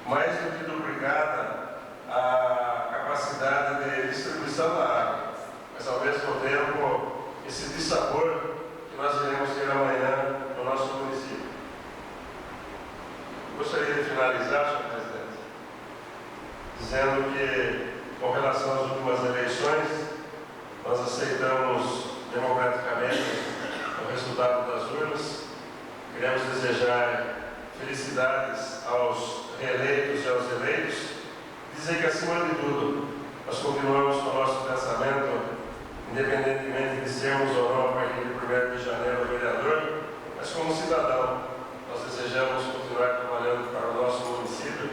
mais do que duplicada a capacidade de distribuição da água, mas ao mesmo tempo esse dissabor que nós iremos ter amanhã no nosso município. Gostaria de finalizar, senhor presidente, dizendo que, com relação às últimas eleições, nós aceitamos democraticamente o resultado das urnas. Queremos desejar felicidades aos reeleitos e aos eleitos. Dizer que, acima de tudo, nós continuamos com o nosso pensamento, independentemente de sermos ou não, a partir de 1º de janeiro, vereador, mas como cidadão, nós desejamos continuar trabalhando para o nosso município,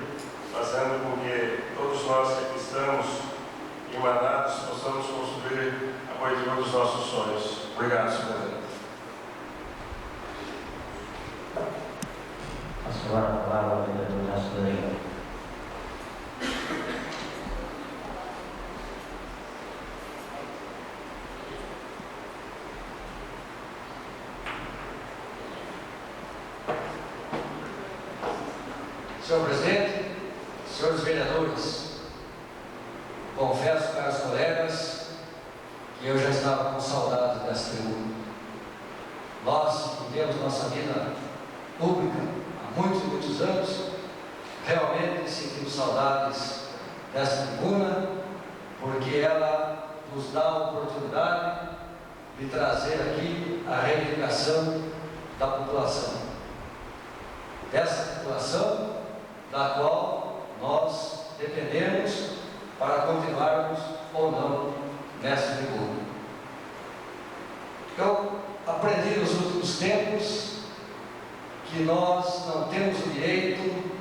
fazendo com que todos nós que aqui estamos emanados possamos construir a partir dos nossos sonhos. Obrigado, senhor presidente. Passo agora a palavra ao vereador Inácio Rodrigues. Senhor presidente, senhores vereadores, confesso para os colegas que eu já estava com saudade desta tribuna. Nós vivemos nossa vida pública há muitos e muitos anos, realmente sentimos saudades desta tribuna, porque ela nos dá a oportunidade de trazer aqui a reivindicação da população. Dessa população da qual nós dependemos para continuarmos ou não nessa tribuna. Eu aprendi nos últimos tempos que nós não temos o direito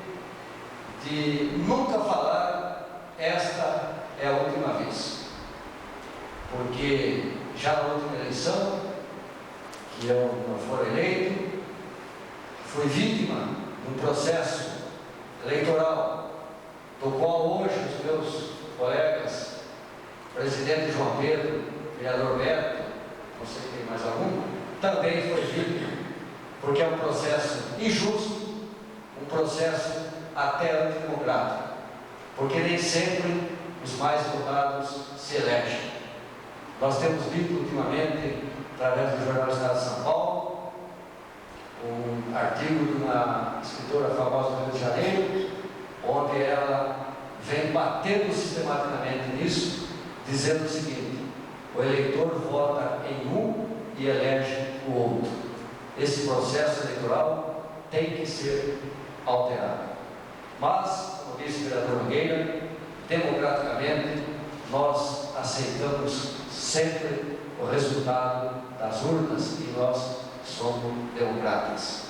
de nunca falar esta é a última vez, porque já na última eleição, que eu não fui eleito, fui vítima de um processo eleitoral, do qual hoje os meus colegas, presidente João Pedro, vereador Beto, não sei se tem mais algum, também foi vítima, porque é um processo injusto, um processo até antidemocrático, porque nem sempre os mais votados se elegem. Nós temos visto ultimamente, através do Jornal do Estado de São Paulo, um artigo de uma escritora famosa do Rio de Janeiro, onde ela vem batendo sistematicamente nisso, dizendo o seguinte: o eleitor vota em um e elege o outro. Esse processo eleitoral tem que ser alterado. Mas, como disse o vereador Nogueira, democraticamente nós aceitamos sempre o resultado das urnas e nós somos democratas.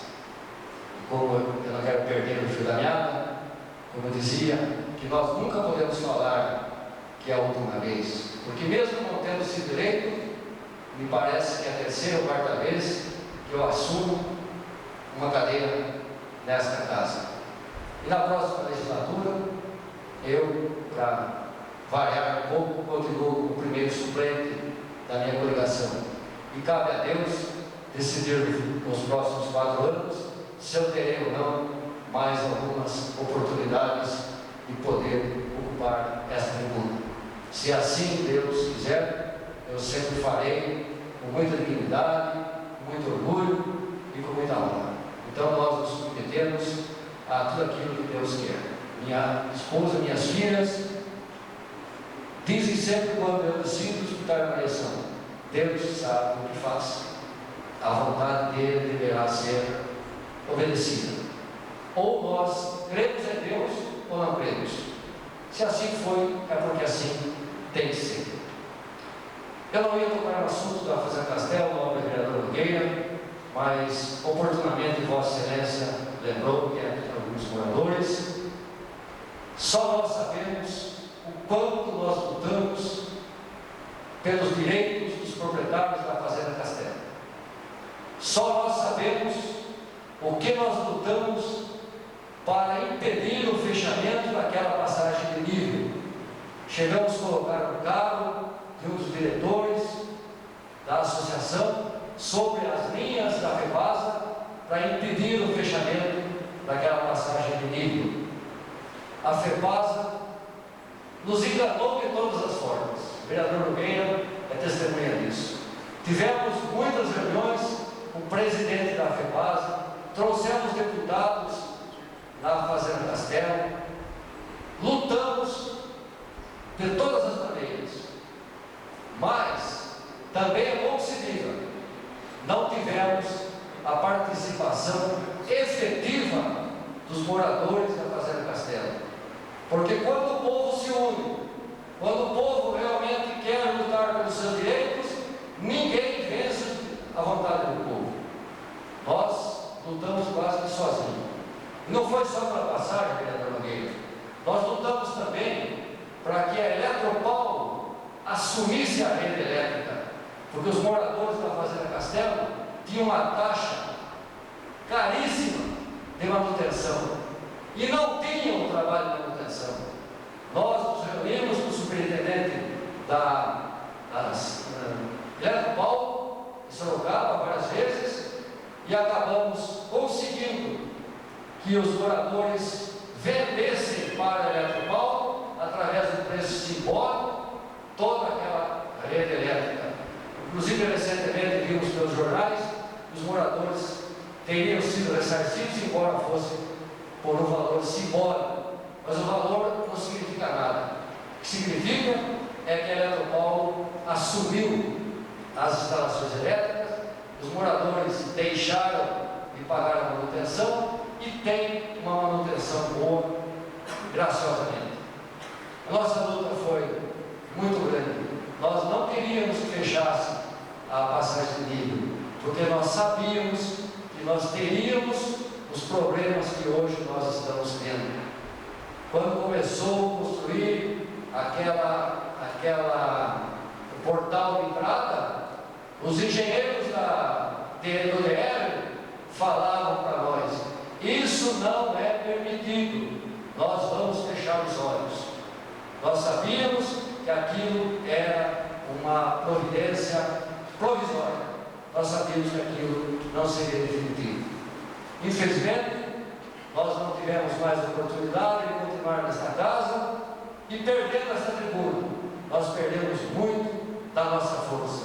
Como eu não quero perder o fio da meada, como eu dizia, que nós nunca podemos falar que é a última vez, porque mesmo não tendo sido eleito, me parece que é a terceira ou quarta vez que eu assumo uma cadeira nesta casa. E na próxima legislatura, eu, para variar um pouco, continuo como o primeiro suplente da minha coligação. E cabe a Deus decidir nos próximos 4 anos se eu terei ou não mais algumas oportunidades de poder ocupar esta tribuna. Se assim Deus quiser, eu sempre farei com muita dignidade, com muito orgulho e com muita honra. Então nós nos submetemos a tudo aquilo que Deus quer. Minha esposa, minhas filhas, dizem sempre quando eu decido escutar a direção: Deus sabe o que faz. A vontade dele deverá ser obedecida. Ou nós cremos em Deus ou não cremos. Se assim foi, é porque assim tem que ser. Eu não ia tocar no assunto da Fazenda Castelo, na obra do vereador Nogueira, mas oportunamente Vossa Excelência lembrou que é para alguns moradores. Só nós sabemos o quanto nós lutamos pelos direitos dos proprietários da Fazenda Castelo. Só nós sabemos o que nós lutamos para impedir o fechamento daquela passagem de nível. Chegamos a colocar um cargo de um dos diretores da associação sobre as linhas da FEPASA para impedir o fechamento daquela passagem de nível. A FEPASA nos enganou de todas as formas. O vereador Nogueira é testemunha disso. Tivemos muitas reuniões com o presidente da FEPASA, trouxemos deputados na Fazenda Castelo, lutamos de todas as maneiras, mas também é bom que se diga, não tivemos a participação efetiva dos moradores da Fazenda Castelo, porque quando o povo se une, quando o povo realmente quer lutar pelos seus direitos, ninguém vence a vontade do povo. Nós lutamos quase que sozinhos. Não foi só para a passagem, vereador Nogueira. Nós lutamos também para que a Eletropaulo assumisse a rede elétrica, porque os moradores da Fazenda Castelo tinham uma taxa caríssima de manutenção e não tinham trabalho de manutenção. Nós nos reunimos com o superintendente da Eletropaulo em Sorocaba várias vezes e acabamos conseguindo que os moradores vendessem para a Eletropaulo, através do preço simbólico, toda aquela rede elétrica. Inclusive, recentemente vimos pelos jornais que os moradores teriam sido ressarcidos, embora fosse por um valor simbólico. Mas o valor não significa nada. O que significa é que a Eletropaulo assumiu as instalações elétricas, os moradores deixaram de pagar a manutenção e tem uma manutenção boa, graciosamente. A nossa luta foi muito grande. Nós não queríamos que fechasse a passagem de nível, porque nós sabíamos que nós teríamos os problemas que hoje nós estamos tendo. Quando começou a construir o portal de entrada, os engenheiros do DER falavam para nós: isso não é permitido, nós vamos fechar os olhos. Nós sabíamos que aquilo era uma providência provisória, nós sabíamos que aquilo não seria definitivo. Infelizmente, nós não tivemos mais oportunidade de continuar nesta casa e perdendo esta tribuna, nós perdemos muito da nossa força,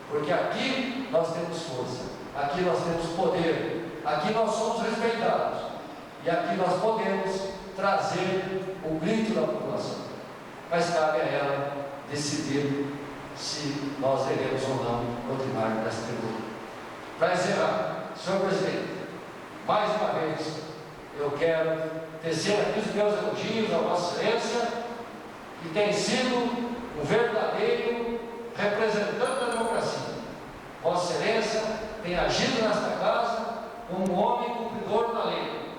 porque aqui nós temos força, aqui nós temos poder, aqui nós somos respeitados e aqui nós podemos trazer o grito da população. Mas cabe a ela decidir se nós devemos ou não continuar nessa tribuna. Para encerrar, senhor presidente, mais uma vez eu quero tecer aqui os meus elogios a Vossa Excelência, que tem sido um verdadeiro representante da democracia. Vossa Excelência tem agido nesta casa como um homem cumpridor da lei,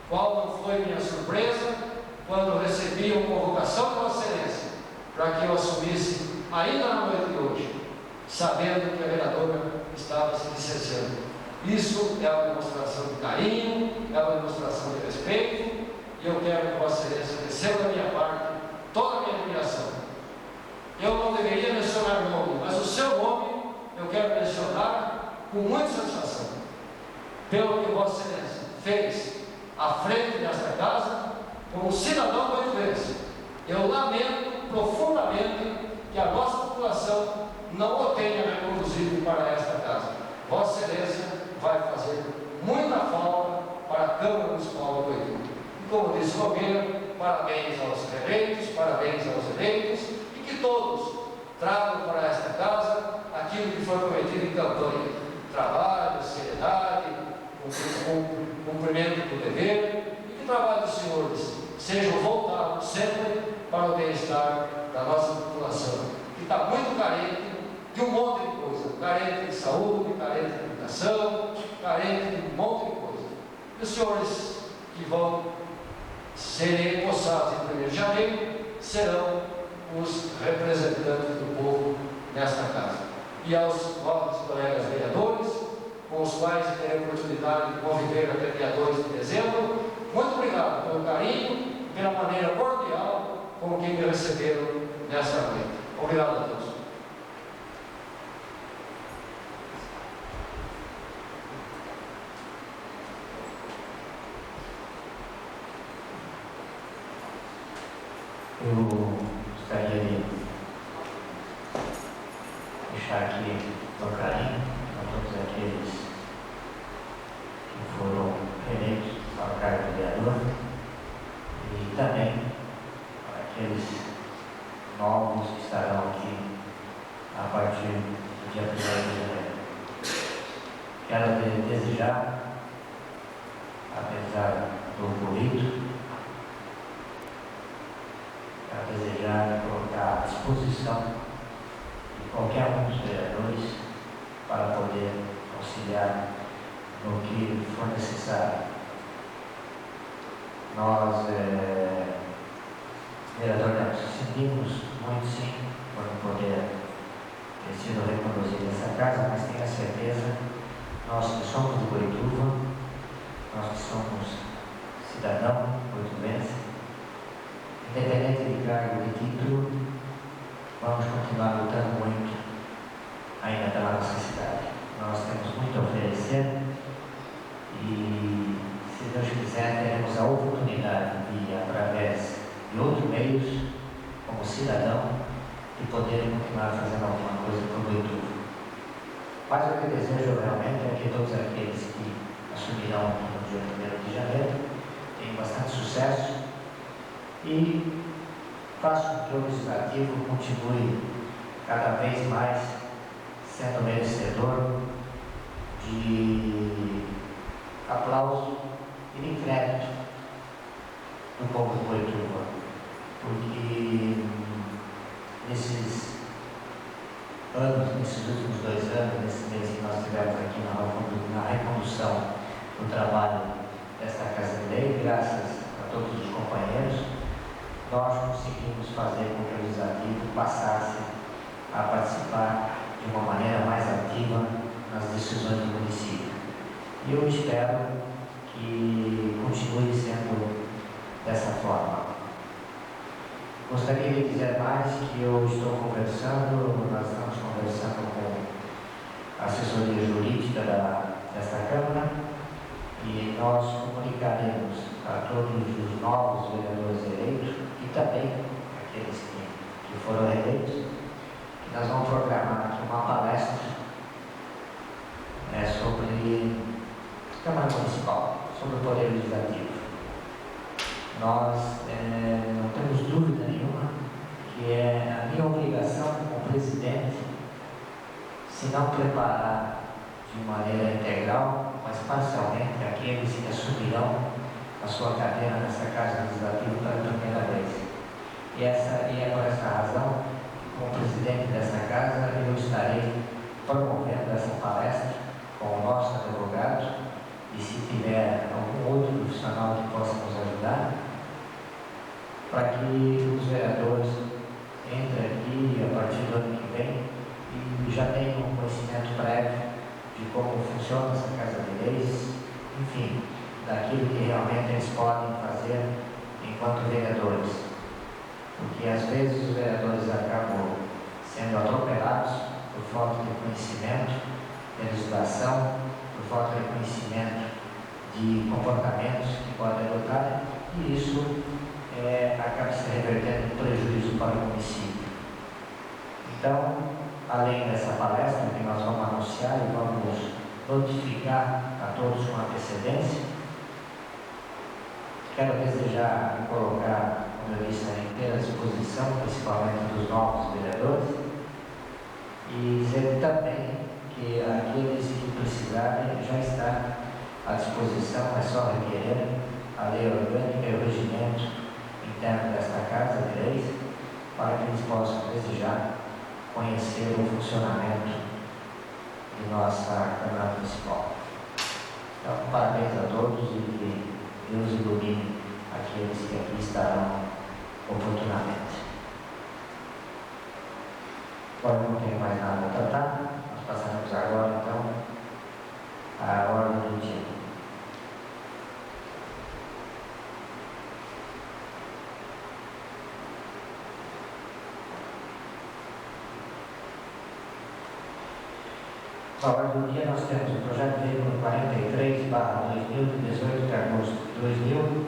qual não foi minha surpresa quando recebi uma convocação de Vossa Excelência para que eu assumisse ainda na noite de hoje, sabendo que a vereadora estava se licenciando. Isso é uma demonstração de carinho, é uma demonstração de respeito, e eu quero que Vossa Excelência receba da minha parte toda a minha admiração. Eu não deveria mencionar o nome, mas o seu nome eu quero mencionar com muita satisfação, pelo que Vossa Excelência fez à frente desta casa, como cidadão boiturense. Eu lamento profundamente que a nossa população não o tenha reconduzido para esta casa. Vossa Excelência vai fazer muita falta para a Câmara Municipal de Boituva. escolheram, parabéns aos reeleitos, parabéns aos eleitos, e que todos tragam para esta casa aquilo que foi prometido em campanha: trabalho, seriedade, cumprimento do dever, e que o trabalho dos senhores sejam voltados sempre para o bem-estar da nossa população, que está muito carente de um monte de coisa, carente de saúde, carente de educação, carente de um monte de coisa. E os senhores que vão serem empossados em 1º de janeiro serão os representantes do povo nesta casa. E aos novos colegas vereadores, com os quais terei a oportunidade de conviver até dia 2 de dezembro, muito obrigado pelo carinho e pela maneira cordial com que me receberam nesta noite. Obrigado a todos. Eu gostaria de deixar aqui meu carinho a todos aqueles que foram eleitos para o cargo de vereador e também para aqueles novos que estarão aqui a partir do dia 1º de janeiro. Quero desejar, apesar do ocorrido, a desejar colocar à disposição de qualquer um dos vereadores para poder auxiliar no que for necessário. Nós, vereadores, sentimos muito sim por não poder ter sido reconduzido essa casa, mas tenho a certeza, nós que somos de Boituva, nós que somos cidadãos boituvenses, independente de cargo e de título, vamos continuar lutando muito ainda pela nossa cidade. Nós temos muito a oferecer e, se Deus quiser, teremos a oportunidade de, através de outros meios, como cidadão, de poder continuar fazendo alguma coisa por Boituva. Mas o que desejo realmente é que todos aqueles que assumirão no dia 1º de janeiro tenham bastante sucesso e façam com que o Legislativo continue cada vez mais sendo merecedor de aplauso e de crédito do povo de Boituva, porque nesses anos, nesses últimos 2 anos, nesses meses que nós tivemos aqui na recondução do trabalho desta Casa de Lei, graças a todos os companheiros, nós conseguimos fazer com que o Legislativo passasse a participar de uma maneira mais ativa nas decisões do município. E eu espero que continue sendo dessa forma. Gostaria de dizer mais que eu estou conversando, nós estamos conversando com a assessoria jurídica desta Câmara e nós comunicaremos a todos os novos vereadores eleitos e também aqueles que foram eleitos, que nós vamos programar aqui uma palestra sobre Câmara Municipal, sobre o Poder Legislativo. Nós não temos dúvida nenhuma que é a minha obrigação como presidente, se não preparar de maneira integral, mas parcialmente aqueles que assumirão a sua cadeira nessa Casa Legislativa pela primeira vez. E é por essa razão, como presidente dessa casa, eu estarei promovendo essa palestra com o nosso advogado, e se tiver algum outro profissional que possa nos ajudar, para que os vereadores entrem aqui a partir do ano que vem e já tenham um conhecimento prévio de como funciona essa Casa de Leis, enfim, daquilo que realmente eles podem fazer enquanto vereadores. Porque às vezes os vereadores acabam sendo atropelados por falta de conhecimento de legislação, por falta de conhecimento de comportamentos que podem adotar, e isso acaba se revertendo em prejuízo para o município. Então, além dessa palestra que nós vamos anunciar e vamos notificar a todos com antecedência, Quero desejar e colocar, como eu disse, à inteira disposição, principalmente dos novos vereadores, e dizer também que aqueles que precisarem já está à disposição, é só requerer a lei orgânica e o regimento interno desta Casa de Leis, para que eles possam desejar conhecer o funcionamento de nossa Câmara Municipal. Então, parabéns a todos e que Deus ilumine aqueles que aqui estarão oportunamente. Agora não tenho mais nada a tratar, nós passaremos agora, então, à ordem do dia. Na ordem do dia nós temos o projeto de lei número 43/2000, de 18 de agosto de 2000,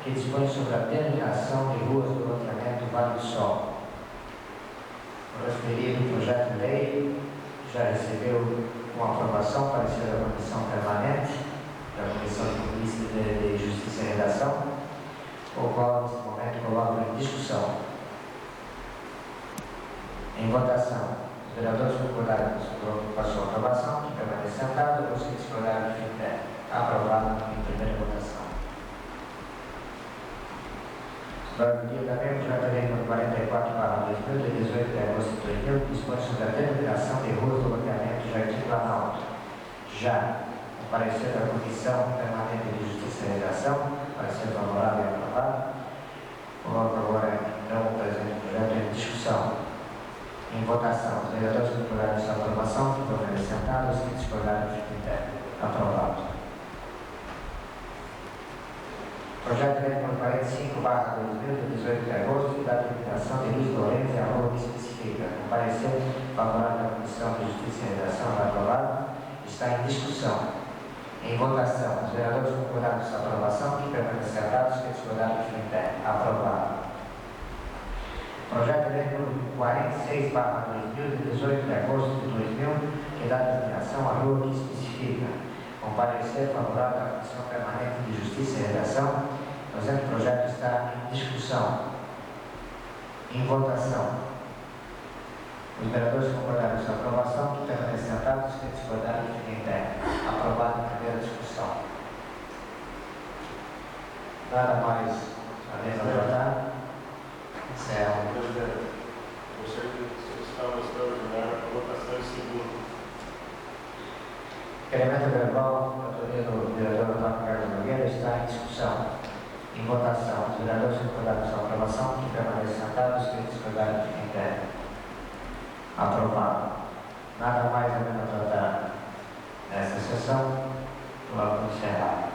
que dispõe sobre a denominação de ruas do loteamento Vale do Sol. O referido projeto de lei já recebeu uma aprovação para ser da Comissão Permanente, da Comissão de Justiça e Redação, o qual, neste momento, coloca em discussão. Em votação, os vereadores concordaram com a sua aprovação, que permanece sentado, ou se discordaram de fim. Aprovado em primeira votação. Sobre o dia também, o projeto de lei número 44/2000, de 18 de agosto de 2000, que dispõe sobre a denominação de ruas do loteamento Jardim Planalto. Já o parecer da Comissão Permanente de Justiça e Redação, parecer favorável e aprovado. Coloco agora, então, o presente projeto em discussão. Em votação, os vereadores que concordaram com sua aprovação, que permanecem sentados, que discordaram de fim. Aprovado. Projeto de lei número 45/2000, de 18 de agosto, que dá a denominação de Luiz Lourenço e a rua que especifica. O parecer favorável da Comissão de Justiça e Redação, aprovado, está em discussão. Em votação, os vereadores concordaram com sua aprovação, que permanecem sentados, que discordaram de fim. Aprovado. Projeto de lei número 46/2000, de 18 de agosto de 2000, que dá a denominação à rua que especifica. Com parecer favorável da Comissão Permanente de Justiça e Redação, o presente projeto está em discussão. Em votação, os vereadores concordaram com sua aprovação, que permanecem sentados, que discordaram de fim. Aprovado em primeira discussão. Nada mais a lei para tratar. Encerro. Presidente, gostaria de solicitar uma extraordinária para votação em segundo. Requerimento verbal, da autoria do vereador Antônio Carlos Nogueira, está em discussão. Em votação, os vereadores concordaram com sua aprovação, que permanecem sentados, que discordaram de fim. Aprovado. Nada mais a menos tratar nesta sessão, logo encerrado.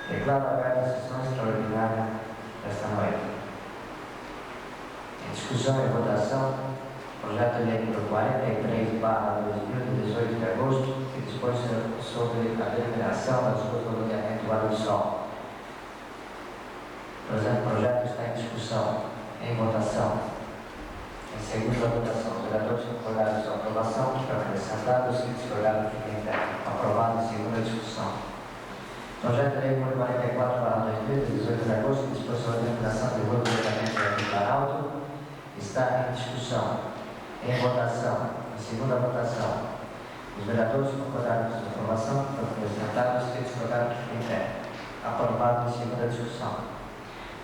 Declaro aberta a sessão extraordinária desta noite. Em discussão e votação, projeto de lei número 43/2000, de 18 de agosto, que dispõe sobre a denominação das ruas do loteamento Vale do Sol. O presente projeto está em discussão. Em votação. Em segunda votação, os vereadores concordaram com sua aprovação, que permanecem sentados, que discordaram de fim. Aprovado em segunda discussão. Projeto de lei número 44/2000, de 18 de agosto, que dispõe sobre a denominação de rua do loteamento Jardim Planalto, está em discussão. Em votação. Em segunda votação, os vereadores concordaram com sua aprovação, que permanecem sentados, que discordaram de fim. Aprovado em segunda discussão.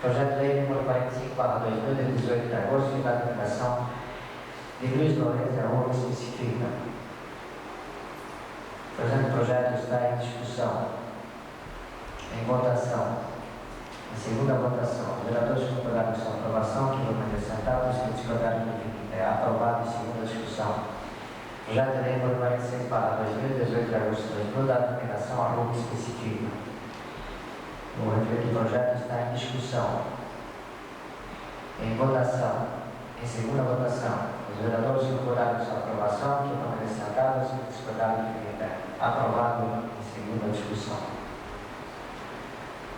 Projeto de lei número 45/2000, de 18 de agosto, que dá a denominação de Luiz Lourenço e a rua que especifica. O presente projeto está em discussão. Em votação. Em segunda votação, os vereadores concordaram com sua aprovação, que permanecem sentados, que discordaram de fim. Aprovado em segunda discussão. Projeto de lei número 46/2000, 18 de agosto de 2000, dá a denominação à rua que especifica. O referido projeto está em discussão. Em votação. Em segunda votação, os vereadores concordaram com sua aprovação, que permanecem sentados, que discordaram de fim. Aprovado em segunda discussão.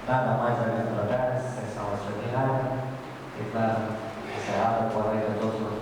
Nada mais a tratar nessa sessão extraordinária. Declaro encerrada. Boa noite a todos.